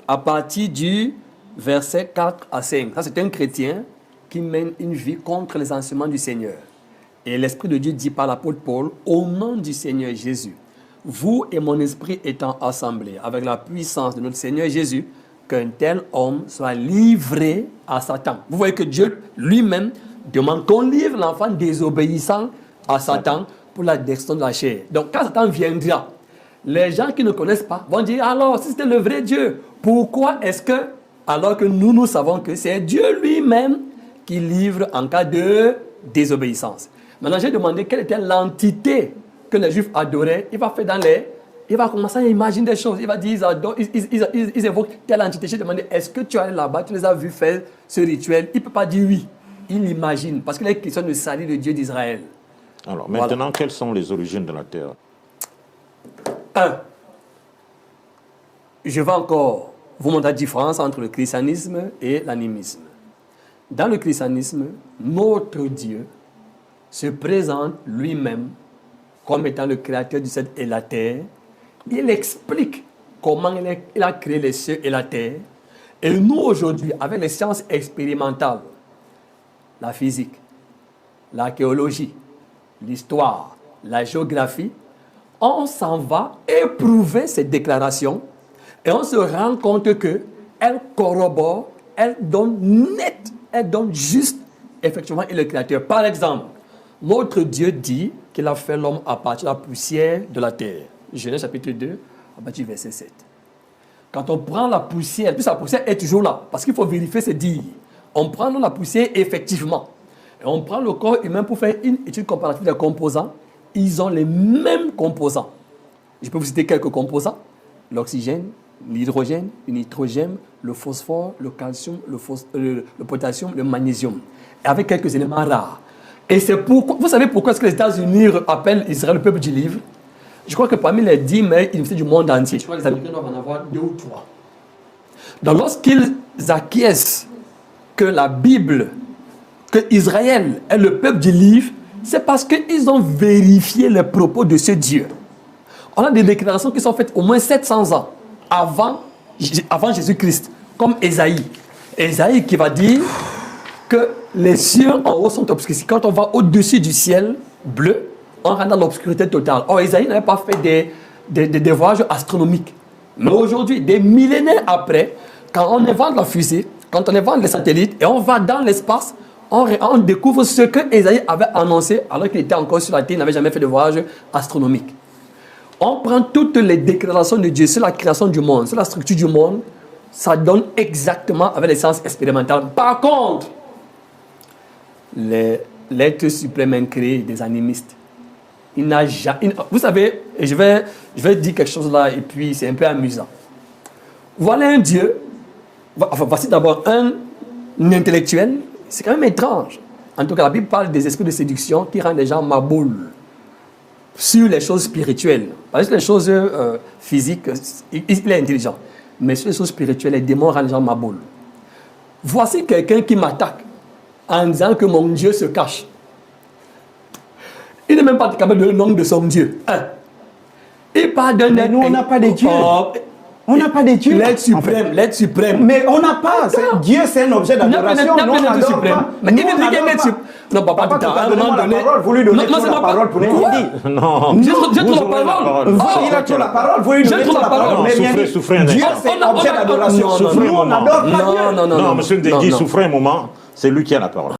à partir du versets 4 à 5. Ça, c'est un chrétien qui mène une vie contre les enseignements du Seigneur. Et l'Esprit de Dieu dit par l'apôtre Paul, au nom du Seigneur Jésus, vous et mon esprit étant assemblés avec la puissance de notre Seigneur Jésus, qu'un tel homme soit livré à Satan. Vous voyez que Dieu lui-même demande qu'on livre l'enfant désobéissant à Satan pour la destruction de la chair. Donc quand Satan viendra, les gens qui ne connaissent pas vont dire, alors si c'était le vrai Dieu, pourquoi est-ce que, alors que nous savons que c'est Dieu lui-même qui livre en cas de désobéissance. Maintenant, j'ai demandé quelle était l'entité que les Juifs adoraient. Il va commencer à imaginer des choses. Il va dire, ils évoquent telle entité. J'ai demandé, est-ce que tu es allé là-bas, tu les as vus faire ce rituel? Il ne peut pas dire oui. Il imagine, parce qu'il est question de salir le Dieu d'Israël. Alors, maintenant, quelles sont les origines de la terre? 1. Je vais encore vous montrer la différence entre le christianisme et l'animisme. Dans le christianisme, notre Dieu se présente lui-même comme étant le créateur du ciel et la terre. Il explique comment il a créé les cieux et la terre. Et nous, aujourd'hui, avec les sciences expérimentales, la physique, l'archéologie, l'histoire, la géographie, on s'en va éprouver ces déclarations et on se rend compte qu'elles corroborent, elles donnent net, elles donnent juste, effectivement, il est le créateur. Par exemple, notre Dieu dit qu'il a fait l'homme à partir de la poussière de la terre. Genèse chapitre 2, à partir du verset 7. Quand on prend la poussière, puis la poussière est toujours là, parce qu'il faut vérifier ces dires. On prend la poussière effectivement. Et on prend le corps humain pour faire une étude comparative des composants. Ils ont les mêmes composants. Je peux vous citer quelques composants. L'oxygène, l'hydrogène, le nitrogène, le phosphore, le calcium, le potassium, le magnésium. Et avec quelques éléments rares. Et c'est pourquoi, vous savez pourquoi est-ce que les États-Unis appellent Israël le peuple du livre? Je crois que parmi les 10 meilleures universités du monde entier, je crois que les Américains doivent en avoir 2 ou 3. Donc lorsqu'ils acquiescent que la Bible, que Israël est le peuple du livre, c'est parce qu'ils ont vérifié les propos de ce Dieu. On a des déclarations qui sont faites au moins 700 ans avant Jésus-Christ, comme Ésaïe. Ésaïe qui va dire que les cieux en haut sont obscurcis. Quand on va au-dessus du ciel bleu, on rentre dans l'obscurité totale. Or, Ésaïe n'avait pas fait des voyages astronomiques. Mais aujourd'hui, des millénaires après, quand on invente la fusée, quand on invente les satellites et on va dans l'espace, on découvre ce que Ésaïe avait annoncé alors qu'il était encore sur la terre, il n'avait jamais fait de voyage astronomique. On prend toutes les déclarations de Dieu sur la création du monde, sur la structure du monde, ça donne exactement avec les sciences expérimentales. Par contre, l'être suprême incréé des animistes, il n'a jamais... Vous savez, je vais dire quelque chose là et puis c'est un peu amusant. Voilà un Dieu, voici d'abord un intellectuel, c'est quand même étrange. En tout cas, la Bible parle des esprits de séduction qui rendent les gens maboules sur les choses spirituelles. Parce que les choses physiques, il est intelligent. Mais sur les choses spirituelles, les démons rendent les gens maboules. Voici quelqu'un qui m'attaque en disant que mon Dieu se cache. Il n'est même pas capable de donner le nom de son Dieu. Il parle d'un être... Nous, on n'a pas de Dieu. On n'a pas de Dieu. L'être suprême, l'être suprême. Mais on n'a pas. Dieu, c'est un objet d'adoration. Non, on n'adore pas. Mais il dit qu'il est l'être suprême. Non, papa, tu t'as un moment donné... Vous lui donnez trop la parole pour rien dire. Non. J'ai trop la parole. Il a trop la parole, vous lui donnez trop la parole. Souffrez un Dieu, c'est un objet d'adoration. Nous, on n'adore pas Dieu. Non, monsieur Ndegui, souffrez un moment. C'est lui qui a la parole.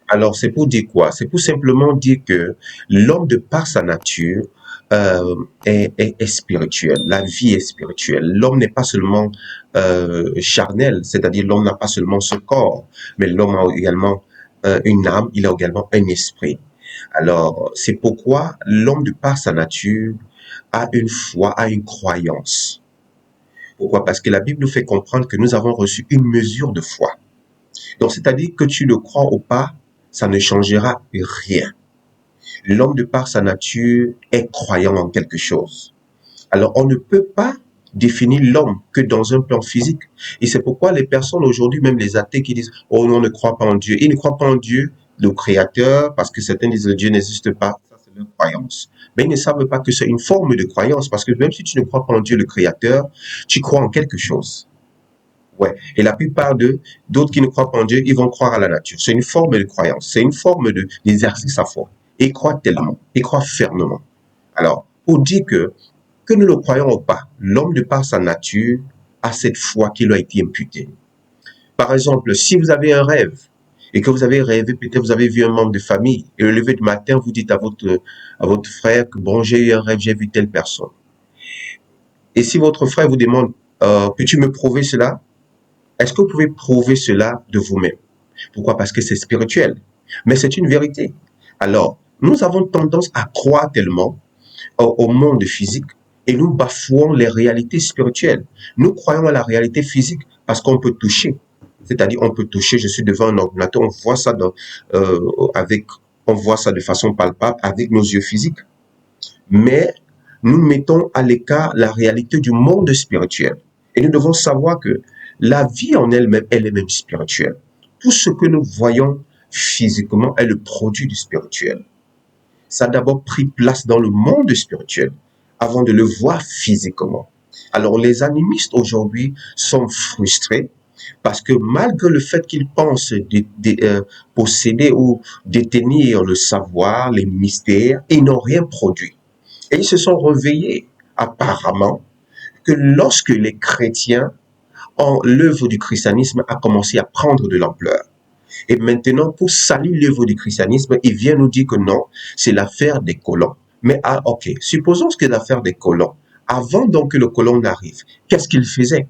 Alors, c'est pour dire quoi? C'est pour simplement dire que l'homme, de par sa nature, est spirituel. La vie est spirituelle. L'homme n'est pas seulement charnel, c'est-à-dire l'homme n'a pas seulement ce corps, mais l'homme a également une âme, il a également un esprit. Alors, c'est pourquoi l'homme, de par sa nature, a une foi, a une croyance. Pourquoi? Parce que la Bible nous fait comprendre que nous avons reçu une mesure de foi. Donc, c'est-à-dire que tu le crois ou pas, ça ne changera rien. L'homme, de par sa nature, est croyant en quelque chose. Alors, on ne peut pas définir l'homme que dans un plan physique. Et c'est pourquoi les personnes aujourd'hui, même les athées qui disent « Oh non, on ne croit pas en Dieu ». Ils ne croient pas en Dieu, le Créateur, parce que certains disent que Dieu n'existe pas. Ça, c'est leur croyance. Mais ils ne savent pas que c'est une forme de croyance, parce que même si tu ne crois pas en Dieu, le Créateur, tu crois en quelque chose. Ouais. Et la plupart d'autres qui ne croient pas en Dieu, ils vont croire à la nature. C'est une forme de croyance. C'est une forme d'exercer sa foi. Ils croient tellement. Ils croient fermement. Alors, pour dire que nous le croyons ou pas, l'homme, de par sa nature, a cette foi qui lui a été imputée. Par exemple, si vous avez un rêve, et que vous avez rêvé, peut-être vous avez vu un membre de famille, et le lever du matin, vous dites à votre frère que bon, j'ai eu un rêve, j'ai vu telle personne. Et si votre frère vous demande, peux-tu me prouver cela? Est-ce que vous pouvez prouver cela de vous-même? Pourquoi? Parce que c'est spirituel. Mais c'est une vérité. Alors, nous avons tendance à croire tellement au monde physique et nous bafouons les réalités spirituelles. Nous croyons à la réalité physique parce qu'on peut toucher. C'est-à-dire, on peut toucher, je suis devant un ordinateur, on voit ça on voit ça de façon palpable avec nos yeux physiques. Mais nous mettons à l'écart la réalité du monde spirituel. Et nous devons savoir que la vie en elle-même, elle est même spirituelle. Tout ce que nous voyons physiquement est le produit du spirituel. Ça a d'abord pris place dans le monde spirituel avant de le voir physiquement. Alors les animistes aujourd'hui sont frustrés parce que malgré le fait qu'ils pensent posséder ou détenir le savoir, les mystères, ils n'ont rien produit. Et ils se sont réveillés apparemment que lorsque les chrétiens, l'œuvre du christianisme a commencé à prendre de l'ampleur. Et maintenant, pour saluer l'œuvre du christianisme, il vient nous dire que non, c'est l'affaire des colons. Mais ok, supposons que c'est l'affaire des colons. Avant donc que le colon n'arrive, qu'est-ce qu'ils faisaient?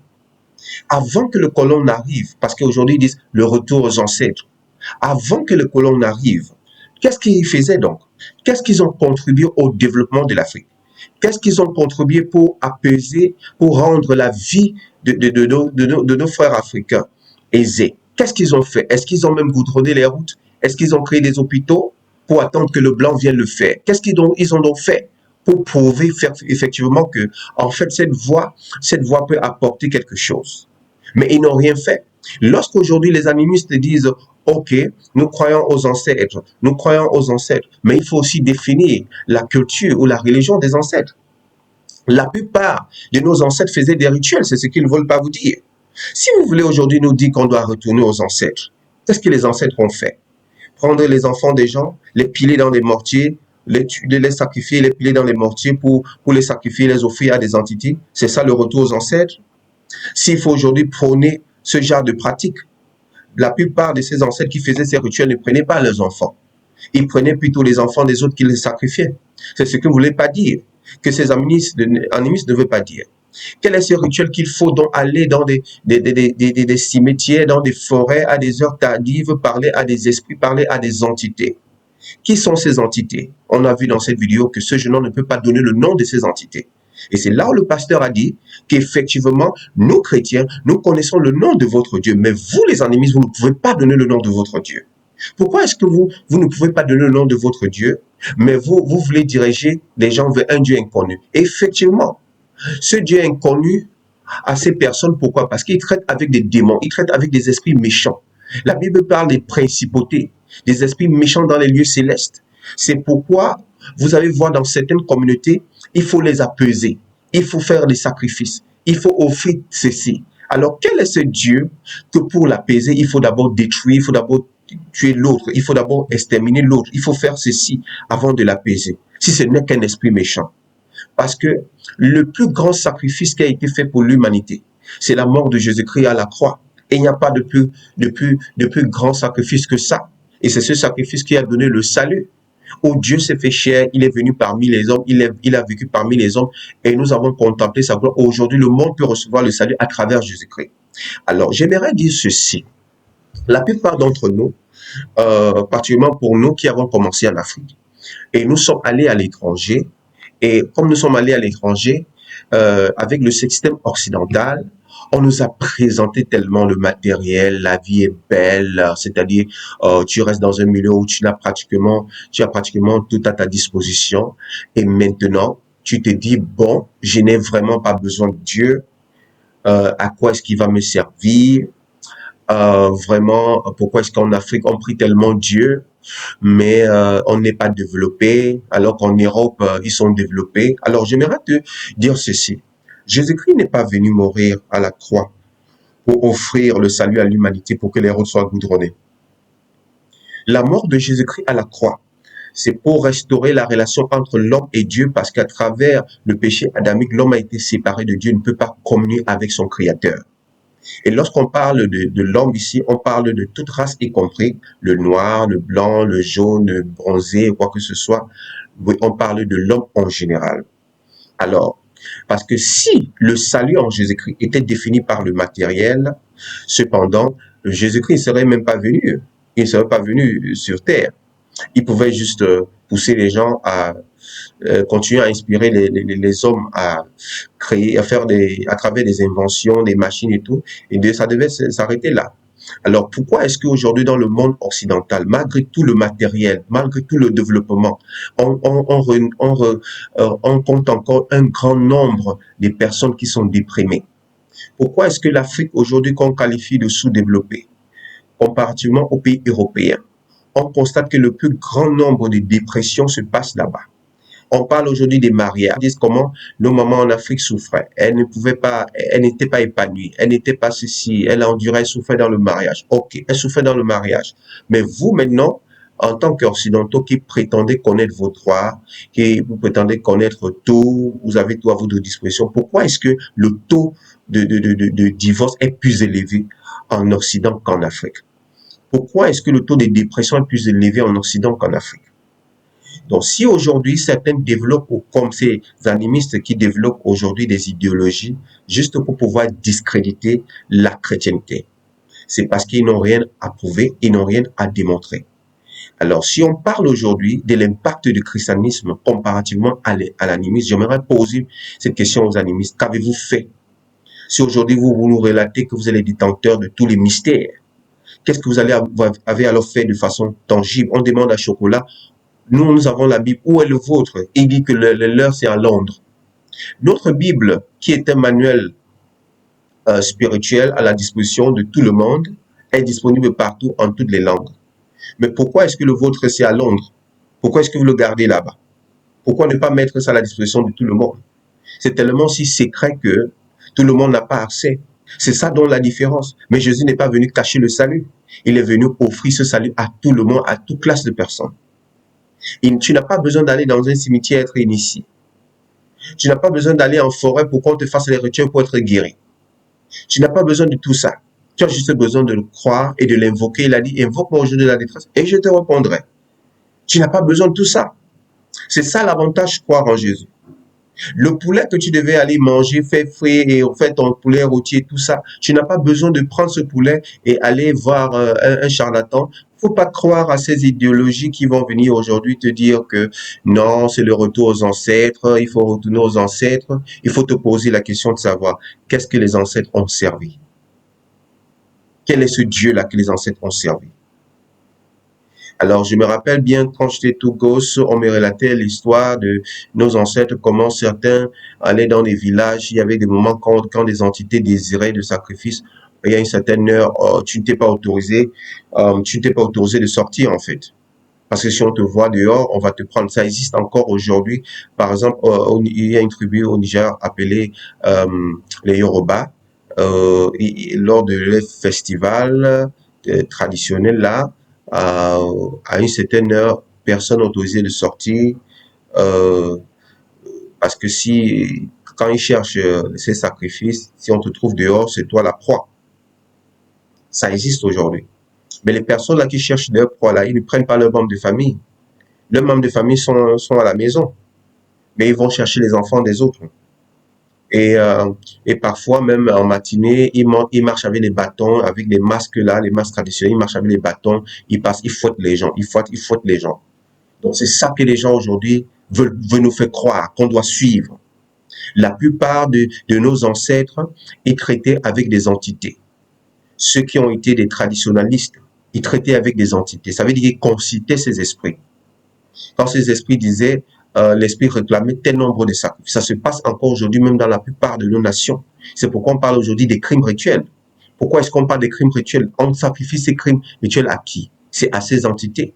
Avant que le colon n'arrive, parce qu'aujourd'hui ils disent le retour aux ancêtres. Avant que le colon n'arrive, qu'est-ce qu'ils faisaient donc? Qu'est-ce qu'ils ont contribué au développement de l'Afrique? Qu'est-ce qu'ils ont contribué pour apaiser, pour rendre la vie de nos frères africains aisée? Qu'est-ce qu'ils ont fait? Est-ce qu'ils ont même goudronné les routes? Est-ce qu'ils ont créé des hôpitaux pour attendre que le blanc vienne le faire? Qu'est-ce qu'ils ont donc fait pour prouver effectivement que, en fait, cette voie peut apporter quelque chose? Mais ils n'ont rien fait. Lorsqu'aujourd'hui les animistes disent ok, nous croyons aux ancêtres, mais il faut aussi définir la culture ou la religion des ancêtres. La plupart de nos ancêtres faisaient des rituels, c'est ce qu'ils ne veulent pas vous dire. Si vous voulez aujourd'hui nous dire qu'on doit retourner aux ancêtres, qu'est-ce que les ancêtres ont fait? Prendre les enfants des gens, les piler dans des mortiers, les sacrifier, les piler dans les mortiers pour les sacrifier, les offrir à des entités, c'est ça le retour aux ancêtres? S'il faut aujourd'hui prôner ce genre de pratique, la plupart de ces ancêtres qui faisaient ces rituels ne prenaient pas leurs enfants. Ils prenaient plutôt les enfants des autres qui les sacrifiaient. C'est ce que vous ne voulez pas dire, que ces animistes ne veulent pas dire. Quel est ce rituel qu'il faut donc aller dans des cimetières, dans des forêts, à des heures tardives, parler à des esprits, parler à des entités? Qui sont ces entités? On a vu dans cette vidéo que ce jeune homme ne peut pas donner le nom de ces entités. Et c'est là où le pasteur a dit qu'effectivement, nous chrétiens, nous connaissons le nom de votre Dieu, mais vous les animistes, vous ne pouvez pas donner le nom de votre Dieu. Pourquoi est-ce que vous ne pouvez pas donner le nom de votre Dieu, mais vous voulez diriger les gens vers un Dieu inconnu? Effectivement, ce Dieu inconnu à ces personnes, pourquoi? Parce qu'il traite avec des démons, il traite avec des esprits méchants. La Bible parle des principautés, des esprits méchants dans les lieux célestes. C'est pourquoi vous allez voir dans certaines communautés, il faut les apaiser, il faut faire des sacrifices, il faut offrir ceci. Alors, quel est ce Dieu que pour l'apaiser, il faut d'abord détruire, il faut d'abord tuer l'autre, il faut d'abord exterminer l'autre, il faut faire ceci avant de l'apaiser, si ce n'est qu'un esprit méchant? Parce que le plus grand sacrifice qui a été fait pour l'humanité, c'est la mort de Jésus-Christ à la croix. Et il n'y a pas de plus grand sacrifice que ça. Et c'est ce sacrifice qui a donné le salut. Où Dieu s'est fait chair, il est venu parmi les hommes, il a vécu parmi les hommes, et nous avons contemplé sa gloire. Aujourd'hui, le monde peut recevoir le salut à travers Jésus-Christ. Alors, j'aimerais dire ceci. La plupart d'entre nous, particulièrement pour nous qui avons commencé en Afrique, et nous sommes allés à l'étranger, et comme nous sommes allés à l'étranger, avec le système occidental, on nous a présenté tellement le matériel, la vie est belle, c'est-à-dire tu restes dans un milieu où tu as pratiquement tout à ta disposition, et maintenant tu te dis bon, je n'ai vraiment pas besoin de Dieu, à quoi est-ce qu'il va me servir? Vraiment, pourquoi est-ce qu'en Afrique on prie tellement Dieu, mais on n'est pas développé, alors qu'en Europe ils sont développés? Alors j'aimerais te dire ceci. Jésus-Christ n'est pas venu mourir à la croix pour offrir le salut à l'humanité pour que les routes soient goudronnées. La mort de Jésus-Christ à la croix, c'est pour restaurer la relation entre l'homme et Dieu, parce qu'à travers le péché adamique, l'homme a été séparé de Dieu, il ne peut pas communier avec son Créateur. Et lorsqu'on parle de l'homme ici, on parle de toute race, y compris le noir, le blanc, le jaune, le bronzé, quoi que ce soit. Oui, on parle de l'homme en général. Alors, parce que si le salut en Jésus-Christ était défini par le matériel, cependant, Jésus-Christ ne serait même pas venu. Il ne serait pas venu sur terre. Il pouvait juste pousser les gens à continuer à inspirer les hommes à créer, à faire à travers des inventions, des machines et tout, et ça devait s'arrêter là. Alors pourquoi est-ce qu'aujourd'hui dans le monde occidental, malgré tout le matériel, malgré tout le développement, on compte encore un grand nombre de personnes qui sont déprimées? Pourquoi est-ce que l'Afrique aujourd'hui qu'on qualifie de sous-développée, comparativement aux pays européens, on constate que le plus grand nombre de dépressions se passe là-bas? On parle aujourd'hui des mariages. Ils disent comment nos mamans en Afrique souffraient. Elles ne pouvaient pas, elles n'étaient pas épanouies. Elles n'étaient pas ceci. Elles enduraient, elles souffraient dans le mariage. Ok, elles souffraient dans le mariage. Mais vous, maintenant, en tant qu'occidentaux qui prétendez connaître vos droits, qui vous prétendez connaître tout, vous avez tout à votre disposition, pourquoi est-ce que le taux de divorce est plus élevé en Occident qu'en Afrique? Pourquoi est-ce que le taux de dépression est plus élevé en Occident qu'en Afrique? Donc, si aujourd'hui, certains développent, comme ces animistes qui développent aujourd'hui des idéologies, juste pour pouvoir discréditer la chrétienté, c'est parce qu'ils n'ont rien à prouver, ils n'ont rien à démontrer. Alors, si on parle aujourd'hui de l'impact du christianisme comparativement à l'animisme, j'aimerais poser cette question aux animistes. Qu'avez-vous fait? Si aujourd'hui, vous nous relatez que vous êtes les détenteurs de tous les mystères, qu'est-ce que vous avez alors fait de façon tangible? On demande à Chocolat, nous avons la Bible, où est le vôtre? Il dit que le leur, c'est à Londres. Notre Bible, qui est un manuel spirituel à la disposition de tout le monde, est disponible partout en toutes les langues. Mais pourquoi est-ce que le vôtre, c'est à Londres? Pourquoi est-ce que vous le gardez là-bas? Pourquoi ne pas mettre ça à la disposition de tout le monde? C'est tellement si secret que tout le monde n'a pas accès. C'est ça dont la différence. Mais Jésus n'est pas venu cacher le salut. Il est venu offrir ce salut à tout le monde, à toute classe de personnes. Tu n'as pas besoin d'aller dans un cimetière être initié. Tu n'as pas besoin d'aller en forêt pour qu'on te fasse les rituels pour être guéri. Tu n'as pas besoin de tout ça. Tu as juste besoin de le croire et de l'invoquer. Il a dit, invoque-moi aujourd'hui la détresse et je te répondrai. Tu n'as pas besoin de tout ça. C'est ça l'avantage de croire en Jésus. Le poulet que tu devais aller manger, fait frais et fait ton poulet rôti et tout ça, tu n'as pas besoin de prendre ce poulet et aller voir un charlatan. Faut pas croire à ces idéologies qui vont venir aujourd'hui te dire que non, c'est le retour aux ancêtres, il faut retourner aux ancêtres. Il faut te poser la question de savoir qu'est-ce que les ancêtres ont servi. Quel est ce Dieu-là que les ancêtres ont servi? Alors, je me rappelle bien, quand j'étais tout gosse, on me relatait l'histoire de nos ancêtres, comment certains allaient dans les villages. Il y avait des moments quand des entités désiraient de sacrifice. Il y a une certaine heure, tu n'étais pas autorisé de sortir, en fait. Parce que si on te voit dehors, on va te prendre. Ça existe encore aujourd'hui. Par exemple, il y a une tribu au Niger appelée les Yoruba. Lors de leur festival traditionnel là, à une certaine heure, personne n'est autorisé de sortir parce que quand ils cherchent ces sacrifices, si on te trouve dehors, c'est toi la proie. Ça existe aujourd'hui. Mais les personnes là qui cherchent leur proie là, ils ne prennent pas leurs membres de famille. Leurs membres de famille sont à la maison, mais ils vont chercher les enfants des autres. Et parfois, même en matinée, ils marchent avec les bâtons, avec les masques là, les masques traditionnels, ils marchent avec les bâtons, ils fouettent les gens, ils fouettent les gens. Donc c'est ça que les gens aujourd'hui veulent nous faire croire, qu'on doit suivre. La plupart de nos ancêtres, ils traitaient avec des entités. Ceux qui ont été des traditionalistes, ils traitaient avec des entités. Ça veut dire qu'ils concitaient ces esprits. Quand ces esprits disaient, l'esprit réclamait tel nombre de sacrifices. Ça se passe encore aujourd'hui, même dans la plupart de nos nations. C'est pourquoi on parle aujourd'hui des crimes rituels. Pourquoi est-ce qu'on parle des crimes rituels? On sacrifie ces crimes rituels à qui? C'est à ces entités.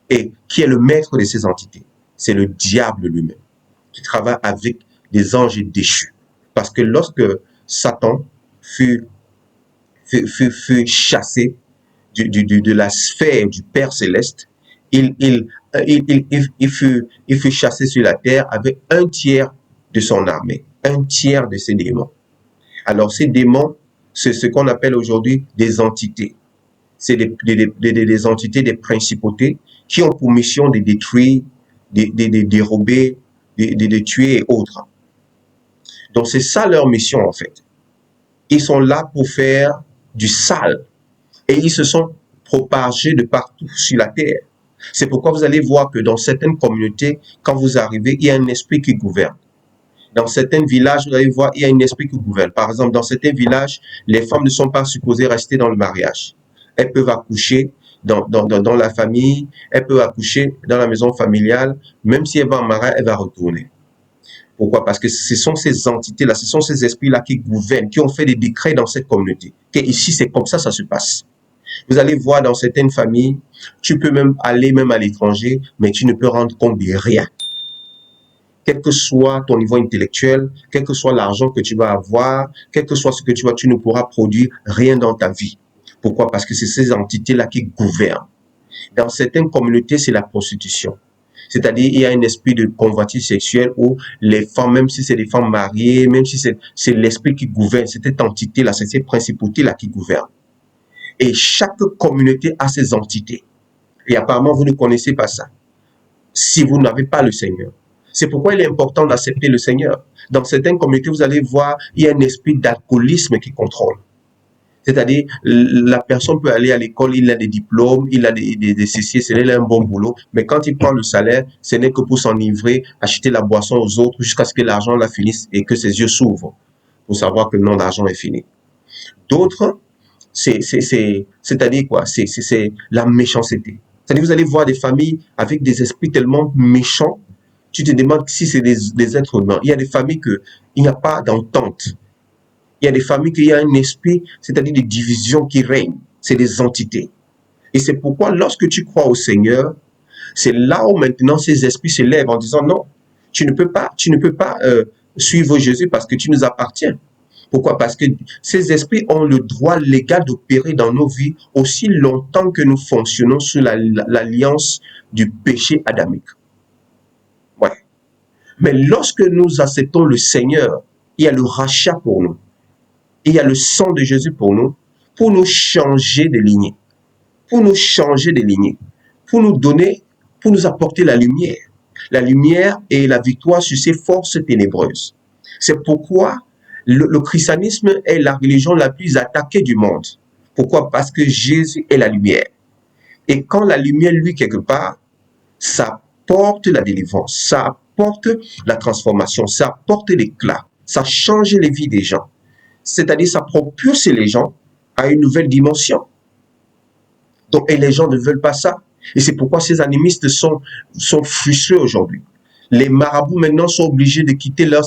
Et qui est le maître de ces entités? C'est le diable lui-même, qui travaille avec des anges déchus. Parce que lorsque Satan fut fut chassé de la sphère du Père céleste. Il fut chassé sur la terre avec un tiers de son armée, un tiers de ses démons. Alors ces démons, c'est ce qu'on appelle aujourd'hui des entités. C'est des entités, des principautés qui ont pour mission de détruire, de dérober, de tuer et autres. Donc c'est ça leur mission en fait. Ils sont là pour faire du sale et ils se sont propagés de partout sur la terre. C'est pourquoi vous allez voir que dans certaines communautés, quand vous arrivez, il y a un esprit qui gouverne. Dans certains villages, vous allez voir, il y a un esprit qui gouverne. Par exemple, dans certains villages, les femmes ne sont pas supposées rester dans le mariage. Elles peuvent accoucher dans la famille, elles peuvent accoucher dans la maison familiale. Même si elle va en mariage, elle va retourner. Pourquoi? Parce que ce sont ces entités-là, ce sont ces esprits-là qui gouvernent, qui ont fait des décrets dans cette communauté. Que ici, c'est comme ça se passe. Vous allez voir dans certaines familles, tu peux même aller même à l'étranger, mais tu ne peux rendre compte de rien. Quel que soit ton niveau intellectuel, quel que soit l'argent que tu vas avoir, quel que soit ce que tu ne pourras produire rien dans ta vie. Pourquoi? Parce que c'est ces entités-là qui gouvernent. Dans certaines communautés, c'est la prostitution. C'est-à-dire, il y a un esprit de convoitise sexuelle où les femmes, même si c'est des femmes mariées, même si c'est l'esprit qui gouverne, cette entité-là, c'est ces principautés-là qui gouvernent. Et chaque communauté a ses entités. Et apparemment, vous ne connaissez pas ça. Si vous n'avez pas le Seigneur. C'est pourquoi il est important d'accepter le Seigneur. Dans certaines communautés, vous allez voir, il y a un esprit d'alcoolisme qui contrôle. C'est-à-dire, la personne peut aller à l'école, il a des diplômes, il a des ceci, il a un bon boulot, mais quand il prend le salaire, ce n'est que pour s'enivrer, acheter la boisson aux autres jusqu'à ce que l'argent la finisse et que ses yeux s'ouvrent pour savoir que non, l'argent est fini. D'autres, c'est-à-dire quoi? C'est la méchanceté. C'est-à-dire, vous allez voir des familles avec des esprits tellement méchants, tu te demandes si c'est des êtres humains. Il y a des familles il n'y a pas d'entente. Il y a des familles qu'il y a un esprit, c'est-à-dire des divisions qui règnent. C'est des entités. Et c'est pourquoi lorsque tu crois au Seigneur, c'est là où maintenant ces esprits se lèvent en disant non, tu ne peux pas suivre Jésus parce que tu nous appartiens. Pourquoi? Parce que ces esprits ont le droit légal d'opérer dans nos vies aussi longtemps que nous fonctionnons sous l'alliance du péché adamique. Ouais. Mais lorsque nous acceptons le Seigneur, il y a le rachat pour nous. Il y a le sang de Jésus pour nous changer de lignée, pour nous changer de lignée, pour nous apporter la lumière et la victoire sur ces forces ténébreuses. C'est pourquoi le christianisme est la religion la plus attaquée du monde. Pourquoi? Parce que Jésus est la lumière. Et quand la lumière, lui, quelque part, ça porte la délivrance, ça apporte la transformation, ça apporte l'éclat, ça change les vies des gens. C'est-à-dire, ça propulse les gens à une nouvelle dimension. Donc, et les gens ne veulent pas ça. Et c'est pourquoi ces animistes sont frustrés aujourd'hui. Les marabouts maintenant sont obligés de quitter leur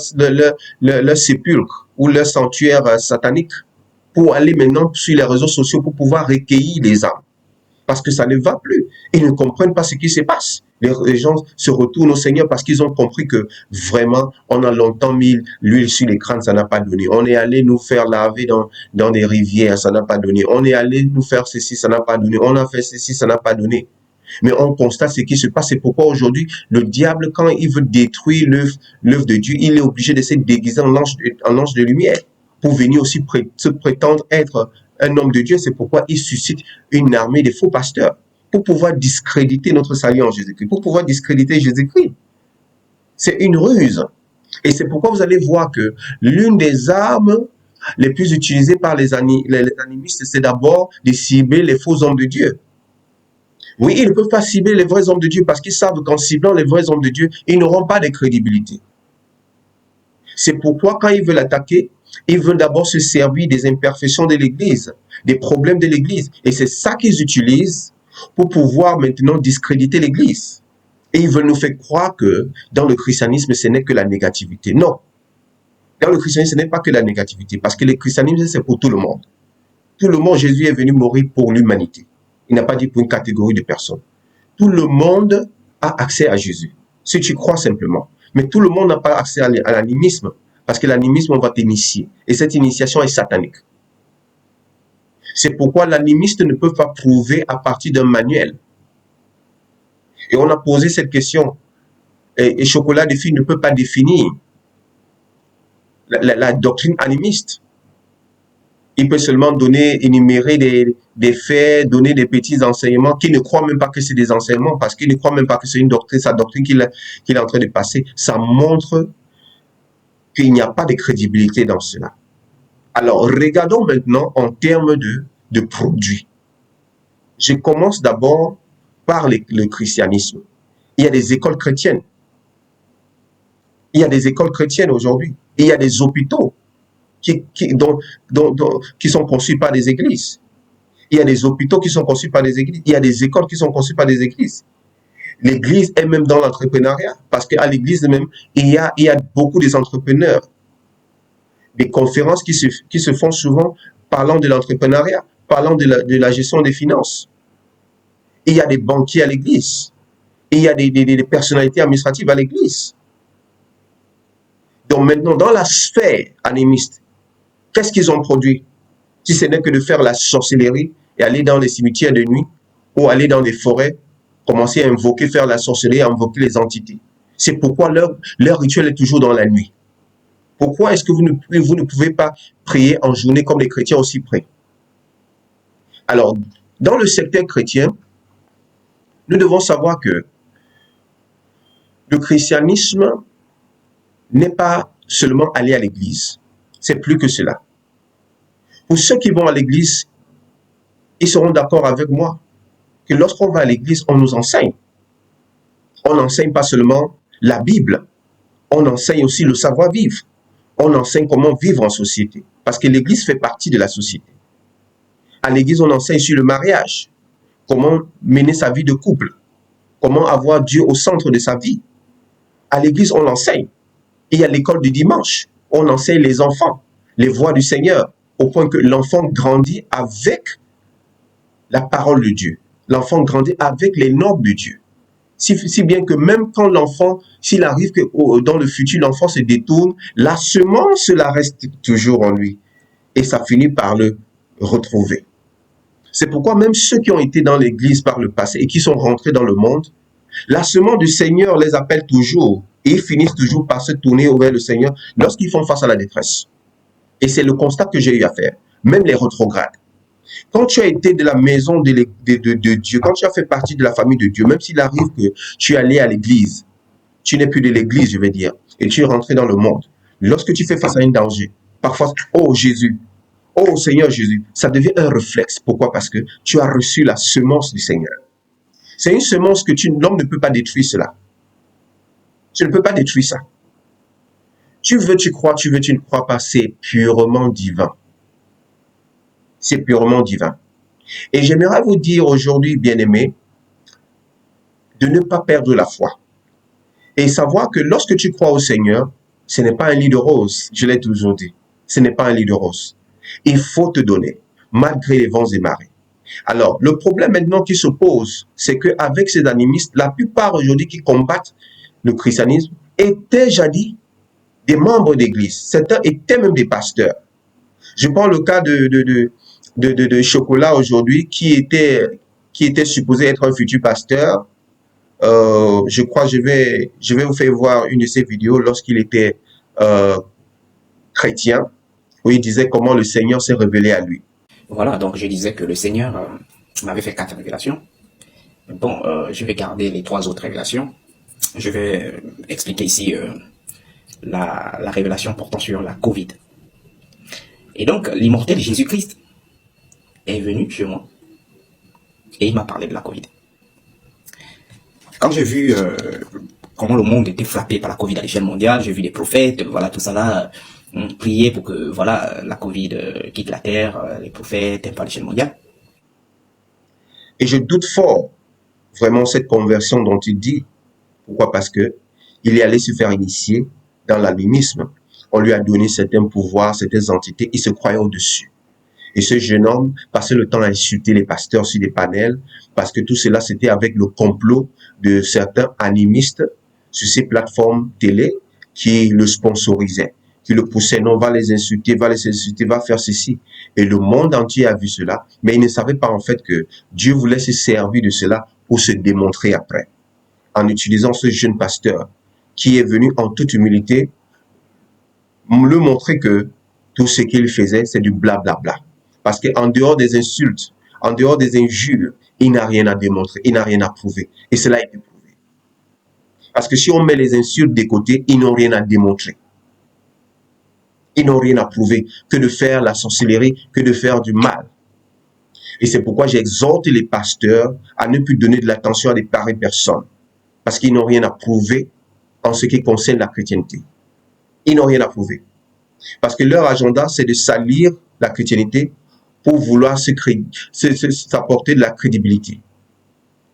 sépulcre ou leur sanctuaire satanique pour aller maintenant sur les réseaux sociaux pour pouvoir recueillir les âmes. Parce que ça ne va plus. Ils ne comprennent pas ce qui se passe. Les gens se retournent au Seigneur parce qu'ils ont compris que vraiment, on a longtemps mis l'huile sur les crânes, ça n'a pas donné. On est allé nous faire laver dans des rivières, ça n'a pas donné. On est allé nous faire ceci, ça n'a pas donné. On a fait ceci, ça n'a pas donné. Mais on constate ce qui se passe. C'est pourquoi aujourd'hui, le diable, quand il veut détruire l'œuvre de Dieu, il est obligé de se déguiser en ange de lumière pour venir aussi se prétendre être un homme de Dieu. C'est pourquoi il suscite une armée de faux pasteurs pour pouvoir discréditer notre salut en Jésus-Christ, pour pouvoir discréditer Jésus-Christ. C'est une ruse. Et c'est pourquoi vous allez voir que l'une des armes les plus utilisées par les animistes, c'est d'abord de cibler les faux hommes de Dieu. Oui, ils ne peuvent pas cibler les vrais hommes de Dieu parce qu'ils savent qu'en ciblant les vrais hommes de Dieu, ils n'auront pas de crédibilité. C'est pourquoi quand ils veulent attaquer, ils veulent d'abord se servir des imperfections de l'Église, des problèmes de l'Église. Et c'est ça qu'ils utilisent pour pouvoir maintenant discréditer l'Église. Et ils veulent nous faire croire que dans le christianisme, ce n'est que la négativité. Non. Dans le christianisme, ce n'est pas que la négativité, parce que le christianisme, c'est pour tout le monde. Tout le monde, Jésus est venu mourir pour l'humanité. Il n'a pas dit pour une catégorie de personnes. Tout le monde a accès à Jésus, si tu crois simplement. Mais tout le monde n'a pas accès à l'animisme, parce que l'animisme, on va t'initier. Et cette initiation est satanique. C'est pourquoi l'animiste ne peut pas prouver à partir d'un manuel. Et on a posé cette question. Et Chocolat des filles ne peut pas définir la doctrine animiste. Il peut seulement énumérer des faits, donner des petits enseignements qui ne croient même pas que c'est des enseignements parce qu'il ne croit même pas que c'est une doctrine, sa doctrine qu'il est en train de passer. Ça montre qu'il n'y a pas de crédibilité dans cela. Alors, regardons maintenant en termes de produits. Je commence d'abord par le christianisme. Il y a des écoles chrétiennes. Il y a des écoles chrétiennes aujourd'hui. Il y a des hôpitaux qui sont conçus par des églises. Il y a des hôpitaux qui sont conçus par des églises. Il y a des écoles qui sont conçues par des églises. L'église est même dans l'entrepreneuriat, parce qu'à l'église même, il y a beaucoup des entrepreneurs. Des conférences qui se font souvent parlant de l'entrepreneuriat, parlant de la gestion des finances. Il y a des banquiers à l'église. Il y a des personnalités administratives à l'église. Donc maintenant, dans la sphère animiste, qu'est-ce qu'ils ont produit? Si ce n'est que de faire la sorcellerie et aller dans les cimetières de nuit ou aller dans les forêts, commencer à invoquer, faire la sorcellerie, à invoquer les entités. C'est pourquoi leur rituel est toujours dans la nuit. Pourquoi est-ce que vous ne pouvez pas prier en journée comme les chrétiens aussi prient? Alors, dans le secteur chrétien, nous devons savoir que le christianisme n'est pas seulement aller à l'église. C'est plus que cela. Pour ceux qui vont à l'église, ils seront d'accord avec moi que lorsqu'on va à l'église, on nous enseigne. On n'enseigne pas seulement la Bible, on enseigne aussi le savoir-vivre. On enseigne comment vivre en société, parce que l'église fait partie de la société. À l'église, on enseigne sur le mariage, comment mener sa vie de couple, comment avoir Dieu au centre de sa vie. À l'église, on l'enseigne. Il y a l'école du dimanche, on enseigne les enfants, les voies du Seigneur, au point que l'enfant grandit avec la parole de Dieu. L'enfant grandit avec les normes de Dieu. Si bien que même quand l'enfant, s'il arrive que dans le futur, l'enfant se détourne, la semence, cela reste toujours en lui. Et ça finit par le retrouver. C'est pourquoi même ceux qui ont été dans l'église par le passé et qui sont rentrés dans le monde, la semence du Seigneur les appelle toujours. Et ils finissent toujours par se tourner vers le Seigneur lorsqu'ils font face à la détresse. Et c'est le constat que j'ai eu à faire. Même les rétrogrades. Quand tu as été de la maison de Dieu, quand tu as fait partie de la famille de Dieu, même s'il arrive que tu es allé à l'église, tu n'es plus de l'église, je vais dire, et tu es rentré dans le monde. Lorsque tu fais face à un danger, parfois, oh Jésus, oh Seigneur Jésus, ça devient un réflexe. Pourquoi? Parce que tu as reçu la semence du Seigneur. C'est une semence que l'homme ne peut pas détruire cela. Tu ne peux pas détruire ça. Tu veux, tu crois, tu veux, tu ne crois pas, c'est purement divin. C'est purement divin. Et j'aimerais vous dire aujourd'hui, bien-aimés, de ne pas perdre la foi. Et savoir que lorsque tu crois au Seigneur, ce n'est pas un lit de rose, je l'ai toujours dit. Ce n'est pas un lit de rose. Il faut te donner, malgré les vents et marées. Alors, le problème maintenant qui se pose, c'est qu'avec ces animistes, la plupart aujourd'hui qui combattent le christianisme étaient jadis des membres d'église. Certains étaient même des pasteurs. Je prends le cas de Chocolat aujourd'hui, qui était supposé être un futur pasteur. Je crois que je vais vous faire voir une de ses vidéos lorsqu'il était chrétien, où il disait comment le Seigneur s'est révélé à lui. Voilà, donc je disais que le Seigneur m'avait fait 4 révélations. Bon, je vais garder les 3 autres révélations. Je vais expliquer ici la révélation portant sur la Covid. Et donc, l'immortel Jésus-Christ est venu chez moi et il m'a parlé de la Covid. Quand j'ai vu comment le monde était frappé par la Covid à l'échelle mondiale, j'ai vu des prophètes, voilà, tout ça là, prier pour que, voilà, la Covid quitte la terre, les prophètes, un peu à l'échelle mondiale. Et je doute fort, vraiment, cette conversion dont il dit. Pourquoi? Parce que il est allé se faire initier dans l'animisme. On lui a donné certains pouvoirs, certaines entités, il se croyait au-dessus. Et ce jeune homme passait le temps à insulter les pasteurs sur des panels, parce que tout cela, c'était avec le complot de certains animistes sur ces plateformes télé qui le sponsorisaient. qui le poussaient, non, va les insulter, va faire ceci. Et le monde entier a vu cela, mais il ne savait pas en fait que Dieu voulait se servir de cela pour se démontrer après, en utilisant ce jeune pasteur qui est venu en toute humilité le montrer que tout ce qu'il faisait, c'est du blablabla. Parce qu'en dehors des insultes, en dehors des injures, il n'a rien à démontrer, il n'a rien à prouver. Et cela a été prouvé. Parce que si on met les insultes de côté, ils n'ont rien à démontrer. Ils n'ont rien à prouver que de faire la sorcellerie, que de faire du mal. Et c'est pourquoi j'exhorte les pasteurs à ne plus donner de l'attention à des pareilles personnes. Parce qu'ils n'ont rien à prouver en ce qui concerne la chrétienté. Ils n'ont rien à prouver. Parce que leur agenda, c'est de salir la chrétienté pour vouloir s'apporter de la crédibilité.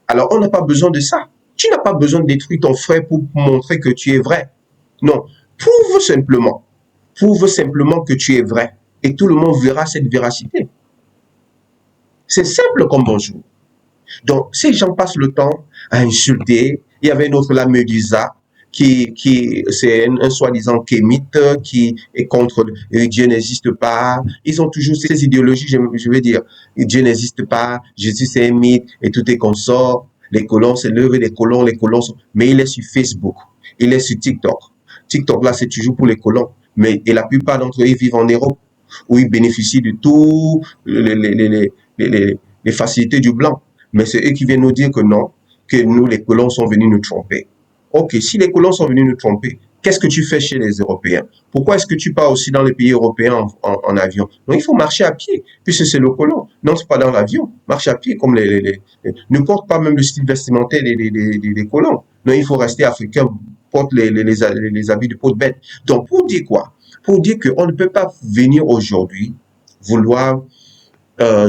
Alors, on n'a pas besoin de ça. Tu n'as pas besoin de détruire ton frère pour montrer que tu es vrai. Non, prouve simplement que tu es vrai. Et tout le monde verra cette véracité. C'est simple comme bonjour. Donc, ces gens passent le temps à insulter. Il y avait une autre là, Medusa, qui c'est un soi-disant kémite qui est contre Dieu n'existe pas. Ils ont toujours ces idéologies, je veux dire, Dieu n'existe pas, Jésus c'est un mythe et tout est consort. Les colons, c'est l'œuvre des colons, mais il est sur Facebook, il est sur TikTok. TikTok là, c'est toujours pour les colons, et la plupart d'entre eux, ils vivent en Europe, où ils bénéficient de tout les facilités du blanc. Mais c'est eux qui viennent nous dire que non, que nous, les colons, sont venus nous tromper. Ok, si les colons sont venus nous tromper, qu'est-ce que tu fais chez les Européens? Pourquoi est-ce que tu pars aussi dans les pays européens en avion? Non, il faut marcher à pied, puisque c'est le colon. Non, c'est pas dans l'avion. Marche à pied comme ne porte pas même le style vestimentaire des colons. Non, il faut rester africain, porte les habits de peau de bête. Donc, pour dire quoi? Pour dire qu'on ne peut pas venir aujourd'hui vouloir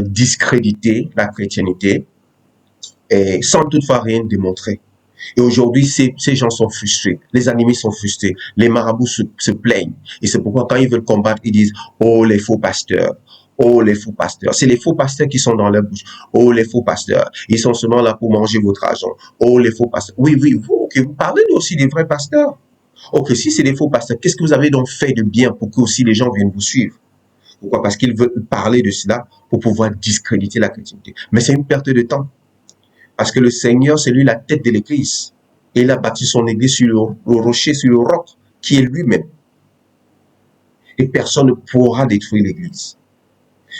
discréditer la chrétienté et sans toutefois rien démontrer. Et aujourd'hui, ces gens sont frustrés. Les animés sont frustrés. Les marabouts se plaignent. Et c'est pourquoi quand ils veulent combattre, ils disent « Oh, les faux pasteurs. Oh, les faux pasteurs. » C'est les faux pasteurs qui sont dans leur bouche. « Oh, les faux pasteurs. Ils sont seulement là pour manger votre argent. Oh, les faux pasteurs. » Oui, vous, ok, vous parlez aussi des vrais pasteurs. Ok, si c'est des faux pasteurs, qu'est-ce que vous avez donc fait de bien pour que aussi les gens viennent vous suivre? Pourquoi? Parce qu'ils veulent parler de cela pour pouvoir discréditer la chrétienté. Mais c'est une perte de temps. Parce que le Seigneur, c'est lui la tête de l'Église. Et il a bâti son Église sur le rocher, sur le roc, qui est lui-même. Et personne ne pourra détruire l'Église.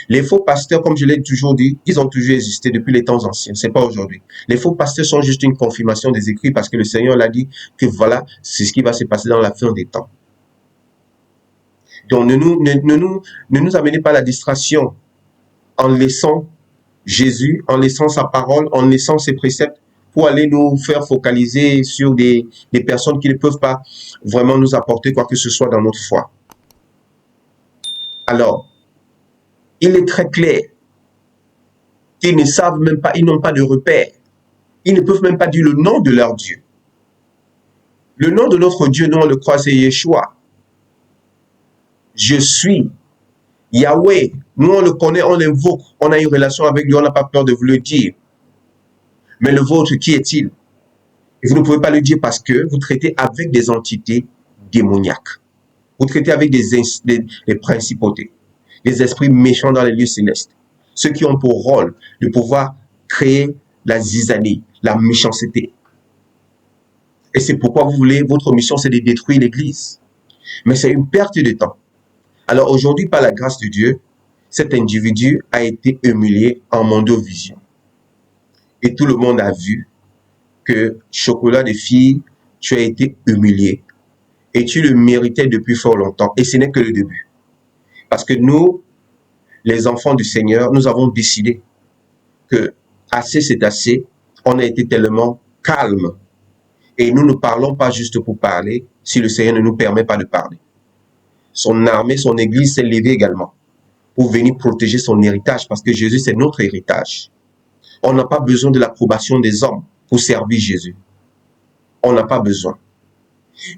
Les faux pasteurs, comme je l'ai toujours dit, ils ont toujours existé depuis les temps anciens. C'est pas aujourd'hui. Les faux pasteurs sont juste une confirmation des Écrits parce que le Seigneur l'a dit que voilà, c'est ce qui va se passer dans la fin des temps. Donc, ne nous amenez pas à la distraction en laissant Jésus, en laissant sa parole, en laissant ses préceptes pour aller nous faire focaliser sur des personnes qui ne peuvent pas vraiment nous apporter quoi que ce soit dans notre foi. Alors, il est très clair qu'ils ne savent même pas, ils n'ont pas de repère. Ils ne peuvent même pas dire le nom de leur Dieu. Le nom de notre Dieu, nous on le croit, c'est Yeshua. Je suis Yahweh. Nous on le connaît, on l'invoque, on a une relation avec lui, on n'a pas peur de vous le dire. Mais le vôtre, qui est-il? Et vous ne pouvez pas le dire parce que vous traitez avec des entités démoniaques. Vous traitez avec des principautés, des esprits méchants dans les lieux célestes. Ceux qui ont pour rôle de pouvoir créer la zizanie, la méchanceté. Et c'est pourquoi vous voulez, votre mission, c'est de détruire l'Église. Mais c'est une perte de temps. Alors aujourd'hui, par la grâce de Dieu, cet individu a été humilié en mondovision. Et tout le monde a vu que, chocolat de fille, tu as été humilié. Et tu le méritais depuis fort longtemps. Et ce n'est que le début. Parce que nous, les enfants du Seigneur, nous avons décidé que assez c'est assez. On a été tellement calme. Et nous ne parlons pas juste pour parler si le Seigneur ne nous permet pas de parler. Son armée, son église s'est levée également pour venir protéger son héritage parce que Jésus, c'est notre héritage. On n'a pas besoin de l'approbation des hommes pour servir Jésus. On n'a pas besoin.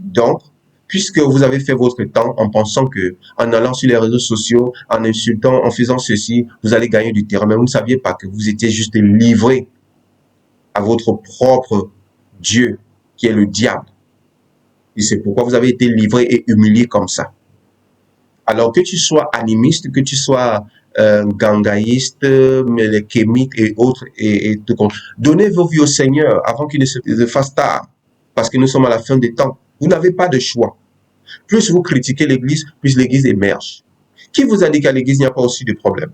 Donc, puisque vous avez fait votre temps en pensant que, en allant sur les réseaux sociaux, en insultant, en faisant ceci, vous allez gagner du terrain, mais vous ne saviez pas que vous étiez juste livré à votre propre Dieu, qui est le diable. Et c'est pourquoi vous avez été livré et humilié comme ça. Alors que tu sois animiste, que tu sois gangaïste, mais les chimiques et autres, donnez vos vies au Seigneur avant qu'il ne se fasse tard, parce que nous sommes à la fin des temps. Vous n'avez pas de choix. Plus vous critiquez l'Église, plus l'Église émerge. Qui vous a dit qu'à l'Église, il n'y a pas aussi de problèmes?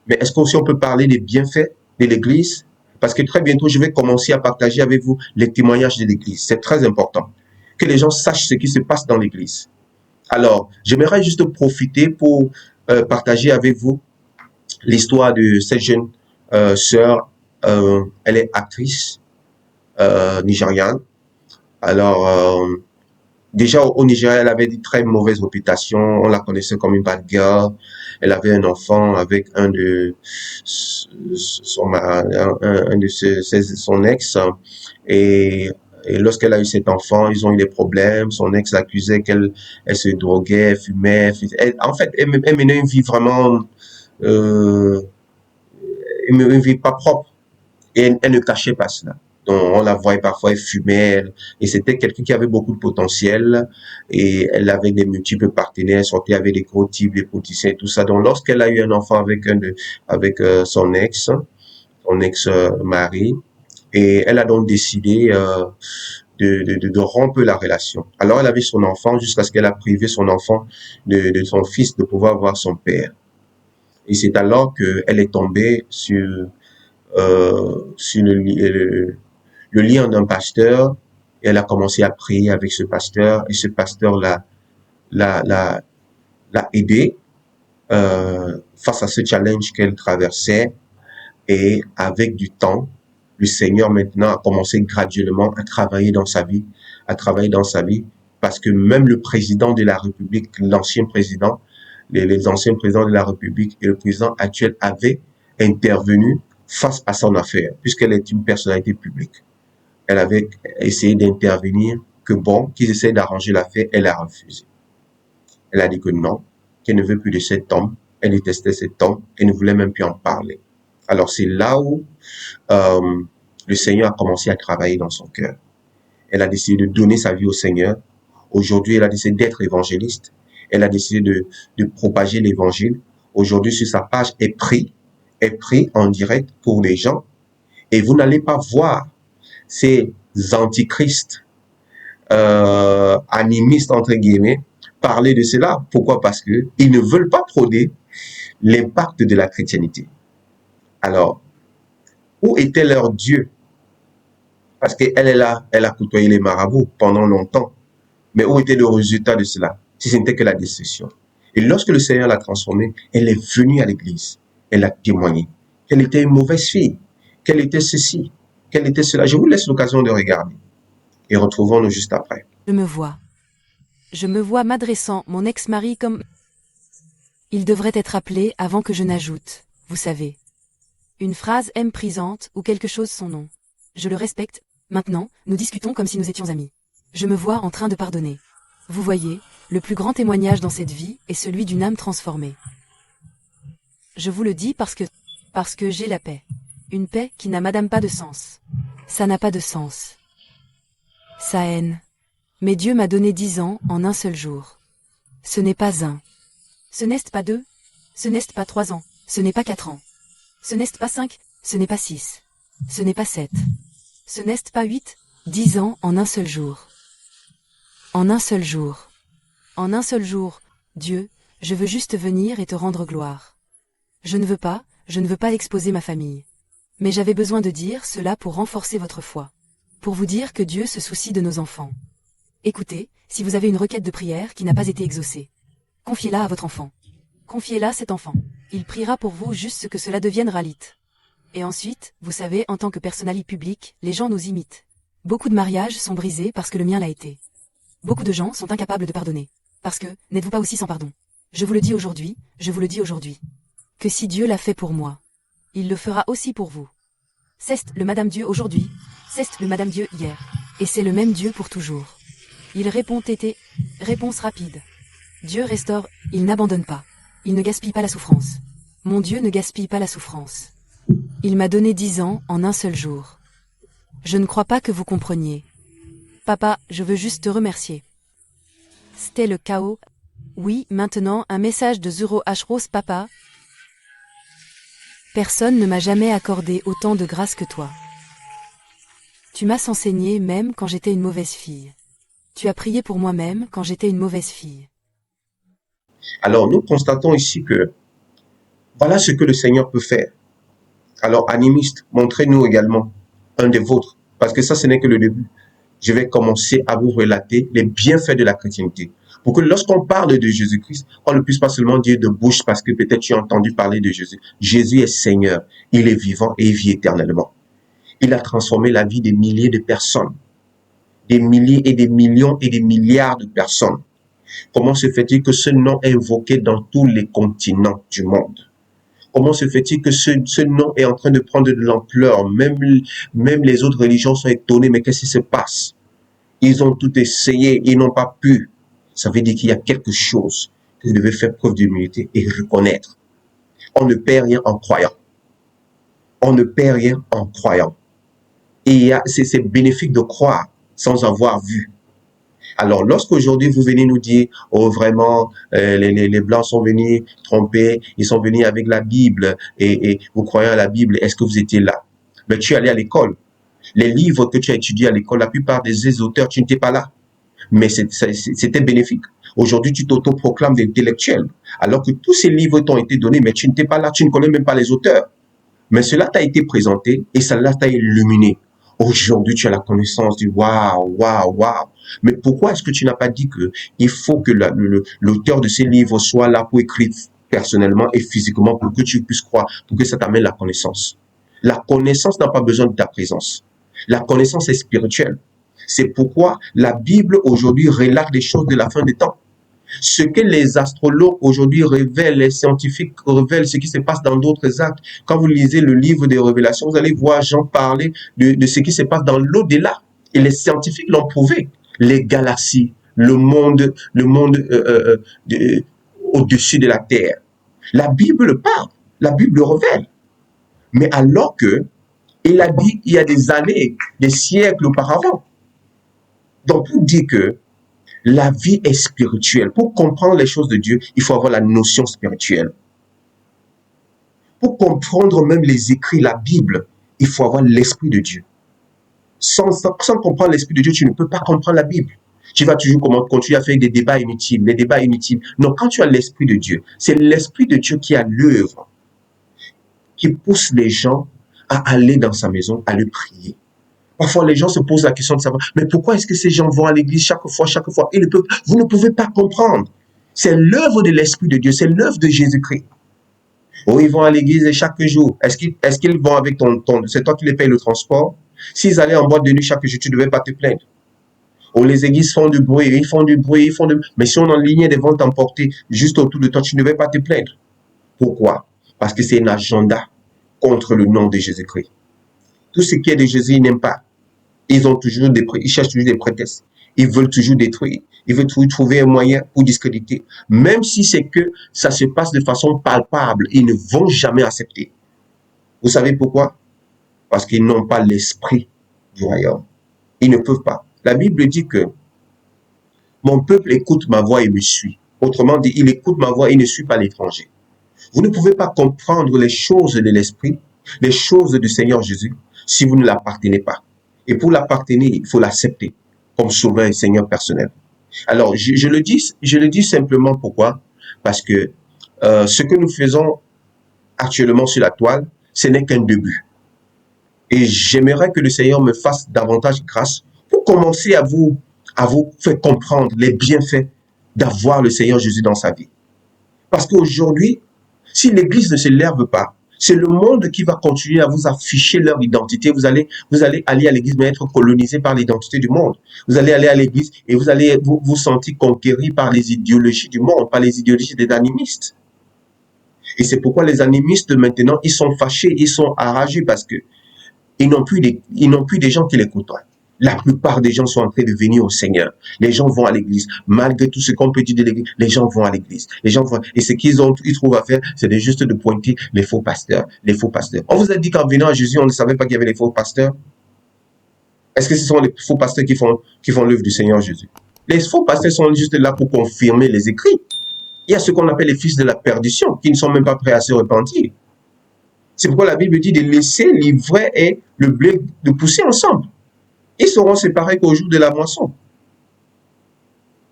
Mais est-ce qu'aussi on peut parler des bienfaits de l'Église? Parce que très bientôt, je vais commencer à partager avec vous les témoignages de l'Église. C'est très important que les gens sachent ce qui se passe dans l'Église. Alors, j'aimerais juste profiter pour partager avec vous l'histoire de cette jeune sœur. Elle est actrice nigériane. Alors, déjà au Nigeria, elle avait une très mauvaise réputation. On la connaissait comme une bad girl. Elle avait un enfant avec un de son ex. Et lorsqu'elle a eu cet enfant, ils ont eu des problèmes. Son ex l'accusait qu'elle se droguait, fumait. En fait, elle menait une vie vraiment, une vie pas propre. Et elle ne cachait pas cela. Donc, on la voyait parfois, elle fumait, et c'était quelqu'un qui avait beaucoup de potentiel, et elle avait des multiples partenaires, sortait avec des gros types, des politiciens et tout ça. Donc, lorsqu'elle a eu un enfant avec son ex-mari, et elle a donc décidé de rompre la relation. Alors, elle avait son enfant jusqu'à ce qu'elle a privé son enfant de son fils de pouvoir voir son père. Et c'est alors qu'elle est tombée sur le lien d'un pasteur, et elle a commencé à prier avec ce pasteur, et ce pasteur l'a aidé face à ce challenge qu'elle traversait. Et avec du temps, le Seigneur maintenant a commencé graduellement à travailler dans sa vie, parce que même le président de la République, l'ancien président, les anciens présidents de la République et le président actuel avaient intervenu face à son affaire, puisqu'elle est une personnalité publique. Elle avait essayé d'intervenir, qu'ils essaient d'arranger l'affaire, elle a refusé. Elle a dit que non, qu'elle ne veut plus de cet homme, elle détestait cet homme, elle ne voulait même plus en parler. Alors c'est là où le Seigneur a commencé à travailler dans son cœur. Elle a décidé de donner sa vie au Seigneur. Aujourd'hui, elle a décidé d'être évangéliste. Elle a décidé de propager l'évangile. Aujourd'hui, sur sa page, est pris en direct pour les gens. Et vous n'allez pas voir ces antichrists, animistes, entre guillemets, parler de cela. Pourquoi? Parce que ils ne veulent pas prôner l'impact de la chrétienté. Alors, où était leur Dieu? Parce qu'elle est là, elle a côtoyé les marabouts pendant longtemps. Mais où était le résultat de cela? Si ce n'était que la destruction. Et lorsque le Seigneur l'a transformée, elle est venue à l'église. Elle a témoigné qu'elle était une mauvaise fille, qu'elle était ceci, qu'elle était cela. Je vous laisse l'occasion de regarder. Et retrouvons-nous juste après. Je me vois m'adressant mon ex-mari comme... Il devrait être appelé avant que je n'ajoute, vous savez. Une phrase méprisante ou quelque chose son nom. Je le respecte. Maintenant, nous discutons comme si nous étions amis. Je me vois en train de pardonner. Vous voyez, le plus grand témoignage dans cette vie est celui d'une âme transformée. Je vous le dis parce que j'ai la paix. Une paix qui n'a madame pas de sens. Ça n'a pas de sens. Sa haine. Mais Dieu m'a donné 10 ans en un seul jour. Ce n'est pas un. Ce n'est pas 2. Ce n'est pas 3 ans. Ce n'est pas 4 ans. Ce n'est pas 5. Ce n'est pas 6. Ce n'est pas 7. Ce n'est pas 8. 10 ans en un seul jour. En un seul jour. En un seul jour, Dieu, je veux juste venir et te rendre gloire. Je ne veux pas exposer ma famille. Mais j'avais besoin de dire cela pour renforcer votre foi. Pour vous dire que Dieu se soucie de nos enfants. Écoutez, si vous avez une requête de prière qui n'a pas été exaucée, confiez-la à votre enfant. Confiez-la à cet enfant. Il priera pour vous juste que cela devienne ralite. Et ensuite, vous savez, en tant que personnalité publique, les gens nous imitent. Beaucoup de mariages sont brisés parce que le mien l'a été. Beaucoup de gens sont incapables de pardonner. Parce que, n'êtes-vous pas aussi sans pardon? Je vous le dis aujourd'hui, que si Dieu l'a fait pour moi, il le fera aussi pour vous. C'est le Madame Dieu aujourd'hui, c'est le Madame Dieu hier, et c'est le même Dieu pour toujours. Il répond tété, réponse rapide. Dieu restaure, il n'abandonne pas. Il ne gaspille pas la souffrance. Mon Dieu ne gaspille pas la souffrance. Il m'a donné 10 ans en un seul jour. Je ne crois pas que vous compreniez. Papa, je veux juste te remercier. C'était le chaos. Oui, maintenant, un message de Zuro H. Rose Papa. Personne ne m'a jamais accordé autant de grâce que toi. Tu m'as enseigné même quand j'étais une mauvaise fille. Tu as prié pour moi-même quand j'étais une mauvaise fille. Alors, nous constatons ici que voilà ce que le Seigneur peut faire. Alors, animistes, montrez-nous également un des vôtres, parce que ça, ce n'est que le début. Je vais commencer à vous relater les bienfaits de la chrétienté. Pour que lorsqu'on parle de Jésus-Christ, on ne puisse pas seulement dire de bouche parce que peut-être tu as entendu parler de Jésus. Jésus est Seigneur, il est vivant et il vit éternellement. Il a transformé la vie des milliers de personnes, des milliers et des millions et des milliards de personnes. Comment se fait-il que ce nom est invoqué dans tous les continents du monde? Comment se fait-il que ce nom est en train de prendre de l'ampleur? Même les autres religions sont étonnées, mais qu'est-ce qui se passe? Ils ont tout essayé, ils n'ont pas pu. Ça veut dire qu'il y a quelque chose que vous devez faire preuve d'humilité et reconnaître. On ne perd rien en croyant. On ne perd rien en croyant. Et c'est bénéfique de croire sans avoir vu. Alors, lorsqu'aujourd'hui vous venez nous dire, oh vraiment, les Blancs sont venus tromper, ils sont venus avec la Bible et vous croyez à la Bible, est-ce que vous étiez là? Mais tu es allé à l'école. Les livres que tu as étudiés à l'école, la plupart des auteurs, tu n'étais pas là. Mais c'était bénéfique. Aujourd'hui, tu t'autoproclames d'intellectuel, alors que tous ces livres t'ont été donnés, mais tu n'étais pas là, tu ne connais même pas les auteurs. Mais cela t'a été présenté et cela t'a illuminé. Aujourd'hui, tu as la connaissance du waouh, waouh, waouh. Mais pourquoi est-ce que tu n'as pas dit que il faut que l'auteur de ces livres soit là pour écrire personnellement et physiquement pour que tu puisses croire, pour que ça t'amène la connaissance? La connaissance n'a pas besoin de ta présence. La connaissance est spirituelle. C'est pourquoi la Bible aujourd'hui relate des choses de la fin des temps. Ce que les astrologues aujourd'hui révèlent, les scientifiques révèlent ce qui se passe dans d'autres actes. Quand vous lisez le livre des Révélations, vous allez voir Jean parler de ce qui se passe dans l'au-delà. Et les scientifiques l'ont prouvé. Les galaxies, le monde au-dessus de la Terre. La Bible parle, la Bible révèle. Mais alors que, il a dit il y a des années, des siècles auparavant. Donc, pour dire que la vie est spirituelle. Pour comprendre les choses de Dieu, il faut avoir la notion spirituelle. Pour comprendre même les écrits, la Bible, il faut avoir l'Esprit de Dieu. Sans comprendre l'Esprit de Dieu, tu ne peux pas comprendre la Bible. Tu vas toujours continuer à faire des débats inutiles, des débats inutiles. Non, quand tu as l'Esprit de Dieu, c'est l'Esprit de Dieu qui a l'œuvre, qui pousse les gens à aller dans sa maison, à le prier. Parfois, les gens se posent la question de savoir, mais pourquoi est-ce que ces gens vont à l'église chaque fois? Vous ne pouvez pas comprendre. C'est l'œuvre de l'Esprit de Dieu, c'est l'œuvre de Jésus-Christ. Oh, ils vont à l'église chaque jour. Est-ce qu'ils vont avec c'est toi qui les payes le transport? S'ils allaient en boîte de nuit chaque jour, tu ne devais pas te plaindre. Oh, les églises font du bruit, mais si on enlignait des ventes emportées juste autour de toi, tu ne devais pas te plaindre. Pourquoi? Parce que c'est un agenda contre le nom de Jésus-Christ. Tout ce qui est de Jésus, ils n'aiment pas. Ils cherchent toujours des prétextes. Ils veulent toujours détruire. Ils veulent toujours trouver un moyen pour discréditer. Même si c'est que ça se passe de façon palpable, ils ne vont jamais accepter. Vous savez pourquoi? Parce qu'ils n'ont pas l'esprit du royaume. Ils ne peuvent pas. La Bible dit que mon peuple écoute ma voix et me suit. Autrement dit, il écoute ma voix et ne suit pas l'étranger. Vous ne pouvez pas comprendre les choses de l'esprit, les choses du Seigneur Jésus, si vous ne l'appartenez pas. Et pour l'appartenir, il faut l'accepter comme sauveur et Seigneur personnel. Alors, je le dis simplement pourquoi? Parce que ce que nous faisons actuellement sur la toile, ce n'est qu'un début. Et j'aimerais que le Seigneur me fasse davantage grâce pour commencer à vous faire comprendre les bienfaits d'avoir le Seigneur Jésus dans sa vie. Parce qu'aujourd'hui, si l'Église ne se lève pas, c'est le monde qui va continuer à vous afficher leur identité. Vous allez aller à l'église, mais être colonisé par l'identité du monde. Vous allez aller à l'église et vous allez vous sentir conquéri par les idéologies du monde, par les idéologies des animistes. Et c'est pourquoi les animistes maintenant, ils sont fâchés, ils sont enragés parce que ils n'ont plus des gens qui les côtoient. La plupart des gens sont en train de venir au Seigneur. Les gens vont à l'église. Malgré tout ce qu'on peut dire de l'église, les gens vont à l'église. Et ce qu'ils trouvent à faire, c'est juste de pointer les faux pasteurs. Les faux pasteurs. On vous a dit qu'en venant à Jésus, on ne savait pas qu'il y avait les faux pasteurs. Est-ce que ce sont les faux pasteurs qui font l'œuvre du Seigneur Jésus? Les faux pasteurs sont juste là pour confirmer les écrits. Il y a ce qu'on appelle les fils de la perdition, qui ne sont même pas prêts à se repentir. C'est pourquoi la Bible dit de laisser l'ivraie et le blé de pousser ensemble. Ils seront séparés qu'au jour de la moisson.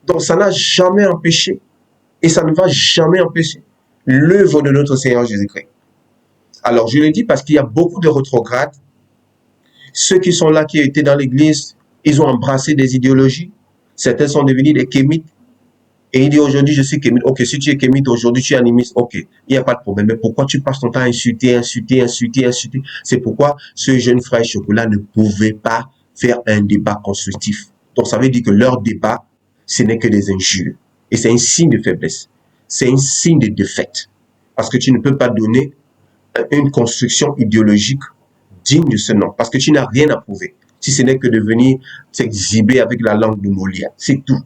Donc ça n'a jamais empêché, et ça ne va jamais empêcher, l'œuvre de notre Seigneur Jésus-Christ. Alors je le dis parce qu'il y a beaucoup de rétrogrades. Ceux qui sont là, qui étaient dans l'église, ils ont embrassé des idéologies. Certains sont devenus des kémites. Et il dit aujourd'hui, je suis kémite. Ok, si tu es kémite aujourd'hui, tu es animiste. Ok, il n'y a pas de problème. Mais pourquoi tu passes ton temps à insulter? C'est pourquoi ce jeune frère Chocolat ne pouvait pas faire un débat constructif. Donc ça veut dire que leur débat, ce n'est que des injures. Et c'est un signe de faiblesse. C'est un signe de défaite. Parce que tu ne peux pas donner une construction idéologique digne de ce nom. Parce que tu n'as rien à prouver. Si ce n'est que de venir s'exhiber avec la langue de Molière. C'est tout.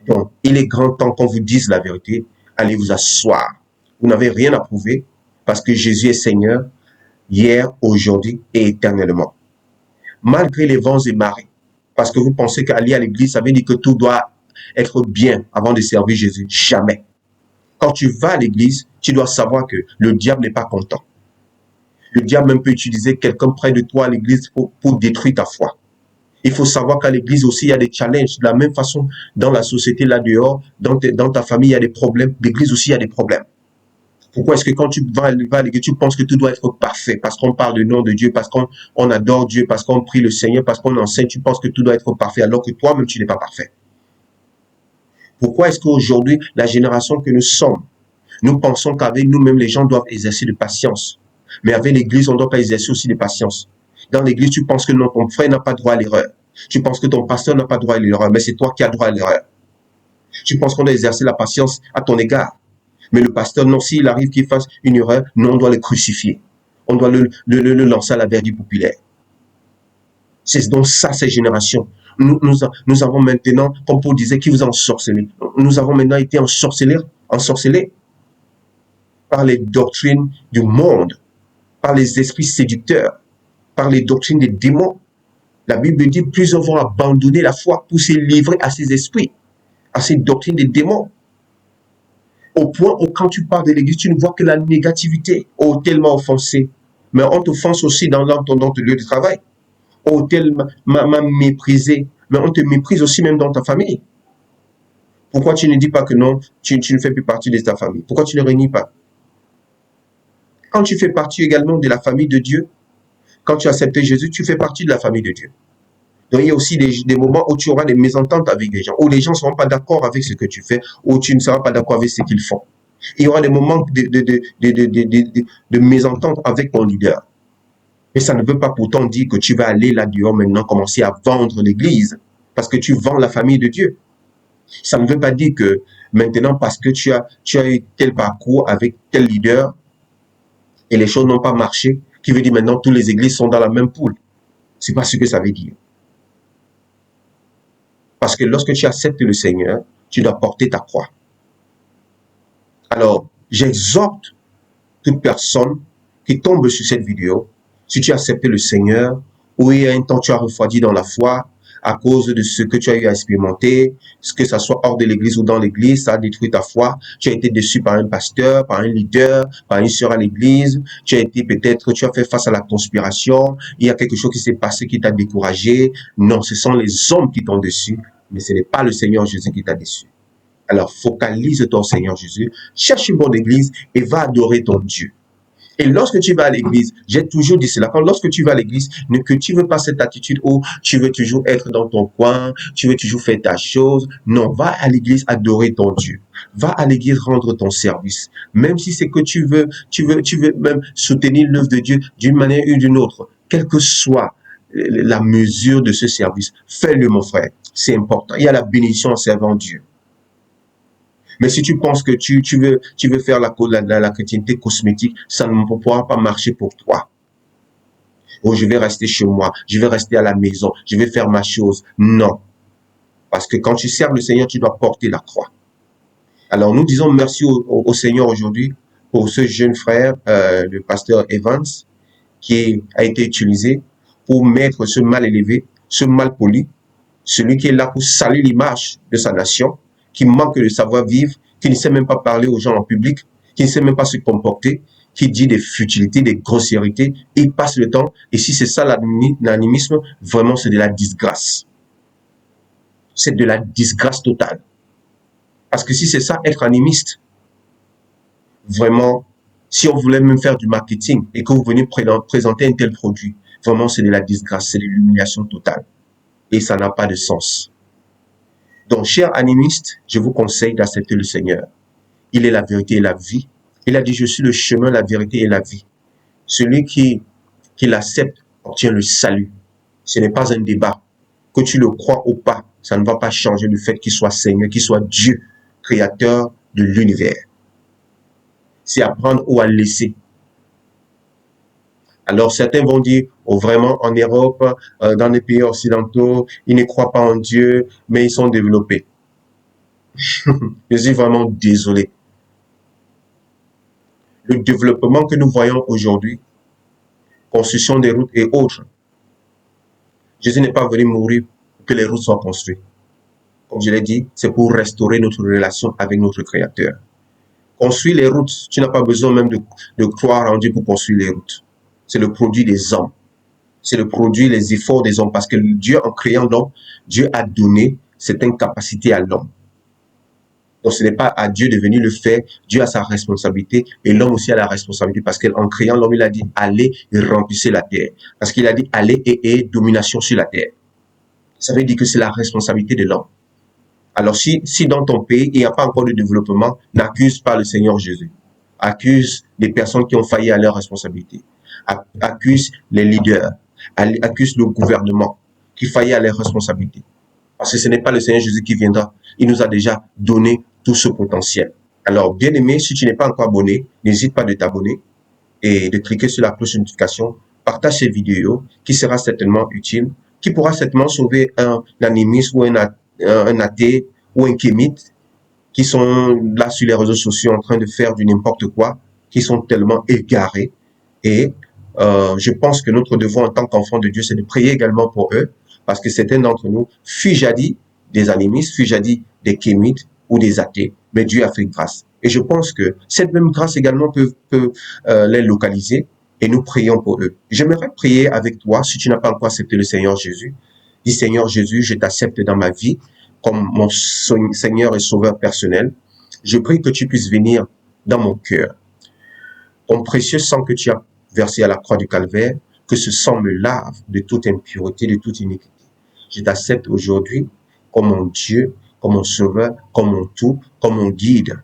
Donc, il est grand temps qu'on vous dise la vérité. Allez vous asseoir. Vous n'avez rien à prouver parce que Jésus est Seigneur hier, aujourd'hui et éternellement. Malgré les vents et marées, parce que vous pensez qu'aller à l'église, ça veut dire que tout doit être bien avant de servir Jésus. Jamais. Quand tu vas à l'église, tu dois savoir que le diable n'est pas content. Le diable même peut utiliser quelqu'un près de toi à l'église pour détruire ta foi. Il faut savoir qu'à l'église aussi, il y a des challenges. De la même façon, dans la société, là dehors, dans ta famille, il y a des problèmes. L'église aussi, il y a des problèmes. Pourquoi est-ce que quand tu vas à l'église, tu penses que tout doit être parfait? Parce qu'on parle du nom de Dieu, parce qu'on adore Dieu, parce qu'on prie le Seigneur, parce qu'on enseigne, tu penses que tout doit être parfait, alors que toi-même, tu n'es pas parfait. Pourquoi est-ce qu'aujourd'hui, la génération que nous sommes, nous pensons qu'avec nous-mêmes, les gens doivent exercer de patience. Mais avec l'église, on ne doit pas exercer aussi de patience. Dans l'église, tu penses que non, ton frère n'a pas droit à l'erreur. Tu penses que ton pasteur n'a pas droit à l'erreur, mais c'est toi qui as droit à l'erreur. Tu penses qu'on doit exercer la patience à ton égard. Mais le pasteur, non, s'il arrive qu'il fasse une erreur, non, on doit le crucifier. On doit le lancer à la verdure populaire. C'est donc ça, ces générations. Nous avons maintenant, comme Paul disait, qui vous a ensorcelé. Nous avons maintenant été ensorcelés par les doctrines du monde, par les esprits séducteurs, par les doctrines des démons. La Bible dit, plusieurs vont abandonner la foi pour se livrer à ces esprits, à ces doctrines des démons. Au point où quand tu parles de l'église, tu ne vois que la négativité. Oh, tellement offensé. Mais on t'offense aussi dans ton lieu de travail. Oh, tellement méprisé. Mais on te méprise aussi même dans ta famille. Pourquoi tu ne dis pas que non, tu ne fais plus partie de ta famille? Pourquoi tu ne réunis pas? Quand tu fais partie également de la famille de Dieu, quand tu as accepté Jésus, tu fais partie de la famille de Dieu. Donc, il y a aussi des moments où tu auras des mésententes avec des gens, où les gens ne seront pas d'accord avec ce que tu fais, où tu ne seras pas d'accord avec ce qu'ils font. Il y aura des moments de mésentente avec ton leader. Mais ça ne veut pas pourtant dire que tu vas aller là-dehors maintenant commencer à vendre l'église, parce que tu vends la famille de Dieu. Ça ne veut pas dire que maintenant, parce que tu as eu tel parcours avec tel leader, et les choses n'ont pas marché, qui veut dire maintenant toutes les églises sont dans la même poule. C'est pas ce que ça veut dire. Parce que lorsque tu acceptes le Seigneur, tu dois porter ta croix. Alors, j'exhorte toute personne qui tombe sur cette vidéo, si tu as accepté le Seigneur, ou il y a un temps tu as refroidi dans la foi, à cause de ce que tu as eu à expérimenter, que ça soit hors de l'église ou dans l'église, ça a détruit ta foi. Tu as été déçu par un pasteur, par un leader, par une sœur à l'église. Tu as été peut-être, tu as fait face à la conspiration. Il y a quelque chose qui s'est passé qui t'a découragé. Non, ce sont les hommes qui t'ont déçu, mais ce n'est pas le Seigneur Jésus qui t'a déçu. Alors, focalise ton Seigneur Jésus, cherche une bonne église et va adorer ton Dieu. Et lorsque tu vas à l'église, j'ai toujours dit cela, lorsque tu vas à l'église, que tu ne veux pas cette attitude où tu veux toujours être dans ton coin, tu veux toujours faire ta chose. Non, va à l'église adorer ton Dieu. Va à l'église rendre ton service. Même si c'est que tu veux même soutenir l'œuvre de Dieu d'une manière ou d'une autre. Quelle que soit la mesure de ce service, fais-le mon frère. C'est important. Il y a la bénédiction en servant Dieu. Mais si tu penses que tu veux faire la chrétienté cosmétique, ça ne pourra pas marcher pour toi. Oh, je vais rester chez moi, je vais rester à la maison, je vais faire ma chose. Non. Parce que quand tu sers le Seigneur, tu dois porter la croix. Alors, nous disons merci au Seigneur aujourd'hui pour ce jeune frère, le pasteur Evans, qui a été utilisé pour mettre ce mal élevé, ce mal poli, celui qui est là pour salir l'image de sa nation, qui manque de savoir-vivre, qui ne sait même pas parler aux gens en public, qui ne sait même pas se comporter, qui dit des futilités, des grossièretés, il passe le temps. Et si c'est ça l'animisme, vraiment c'est de la disgrâce. C'est de la disgrâce totale. Parce que si c'est ça, être animiste, vraiment, si on voulait même faire du marketing et que vous venez présenter un tel produit, vraiment c'est de la disgrâce, c'est de l'humiliation totale. Et ça n'a pas de sens. Donc, chers animistes, je vous conseille d'accepter le Seigneur. Il est la vérité et la vie. Il a dit, je suis le chemin, la vérité et la vie. Celui qui l'accepte obtient le salut. Ce n'est pas un débat. Que tu le crois ou pas, ça ne va pas changer le fait qu'il soit Seigneur, qu'il soit Dieu, créateur de l'univers. C'est à prendre ou à laisser. Alors certains vont dire, oh vraiment en Europe, dans les pays occidentaux, ils ne croient pas en Dieu, mais ils sont développés. Je suis vraiment désolé. Le développement que nous voyons aujourd'hui, construction des routes et autres, Jésus n'est pas venu mourir pour que les routes soient construites. Comme je l'ai dit, c'est pour restaurer notre relation avec notre Créateur. Construire les routes, tu n'as pas besoin même de croire en Dieu pour construire les routes. C'est le produit des hommes. C'est le produit, les efforts des hommes. Parce que Dieu, en créant l'homme, Dieu a donné certaines capacités à l'homme. Donc, ce n'est pas à Dieu de venir le faire. Dieu a sa responsabilité et l'homme aussi a la responsabilité. Parce qu'en créant l'homme, il a dit, allez et remplissez la terre. Parce qu'il a dit, allez et domination sur la terre. Ça veut dire que c'est la responsabilité de l'homme. Alors, si dans ton pays, il n'y a pas encore de développement, n'accuse pas le Seigneur Jésus. Accuse les personnes qui ont failli à leur responsabilité. Accuse les leaders. Accuse le gouvernement qui faillit à leurs responsabilités. Parce que ce n'est pas le Seigneur Jésus qui viendra. Il nous a déjà donné tout ce potentiel. Alors, bien aimé, si tu n'es pas encore abonné, n'hésite pas de t'abonner et de cliquer sur la cloche de notification. Partage cette vidéo qui sera certainement utile, qui pourra certainement sauver un animiste ou un athée ou un kémite qui sont là sur les réseaux sociaux en train de faire du n'importe quoi, qui sont tellement égarés. Et je pense que notre devoir en tant qu'enfant de Dieu, c'est de prier également pour eux, parce que certains d'entre nous furent jadis des animistes, furent jadis des kémites ou des athées, mais Dieu a fait grâce. Et je pense que cette même grâce également peut les localiser et nous prions pour eux. J'aimerais prier avec toi, si tu n'as pas encore accepté le Seigneur Jésus. Dis, Seigneur Jésus, je t'accepte dans ma vie comme mon Seigneur et Sauveur personnel. Je prie que tu puisses venir dans mon cœur. Ton précieux sang que tu as versé à la croix du Calvaire, que ce sang me lave de toute impureté, de toute iniquité. Je t'accepte aujourd'hui comme mon Dieu, comme mon Sauveur, comme mon tout, comme mon guide.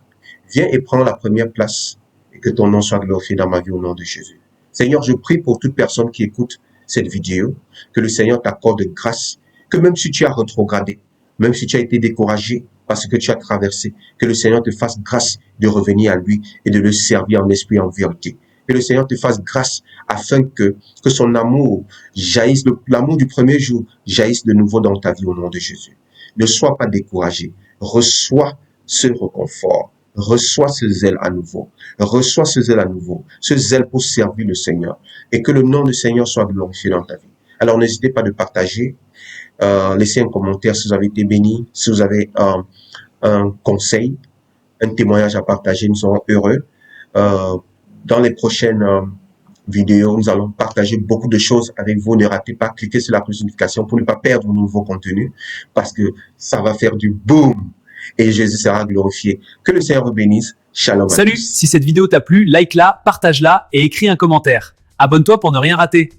Viens et prends la première place et que ton nom soit glorifié dans ma vie au nom de Jésus. Seigneur, je prie pour toute personne qui écoute cette vidéo, que le Seigneur t'accorde grâce, que même si tu as rétrogradé, même si tu as été découragé parce que tu as traversé, que le Seigneur te fasse grâce de revenir à lui et de le servir en esprit et en vérité. Que le Seigneur te fasse grâce afin que son amour jaillisse, l'amour du premier jour jaillisse de nouveau dans ta vie au nom de Jésus. Ne sois pas découragé. Reçois ce réconfort. Reçois ce zèle à nouveau. Reçois ce zèle à nouveau. Ce zèle pour servir le Seigneur. Et que le nom du Seigneur soit glorifié dans ta vie. Alors n'hésitez pas de partager. Laissez un commentaire si vous avez été béni. Si vous avez un conseil, un témoignage à partager, nous serons heureux. Dans les prochaines vidéos, nous allons partager beaucoup de choses avec vous. Ne ratez pas, cliquez sur la cloche de notification pour ne pas perdre de nouveaux contenus parce que ça va faire du boom et Jésus sera glorifié. Que le Seigneur vous bénisse. Shalom. Salut, si cette vidéo t'a plu, like-la, partage-la et écris un commentaire. Abonne-toi pour ne rien rater.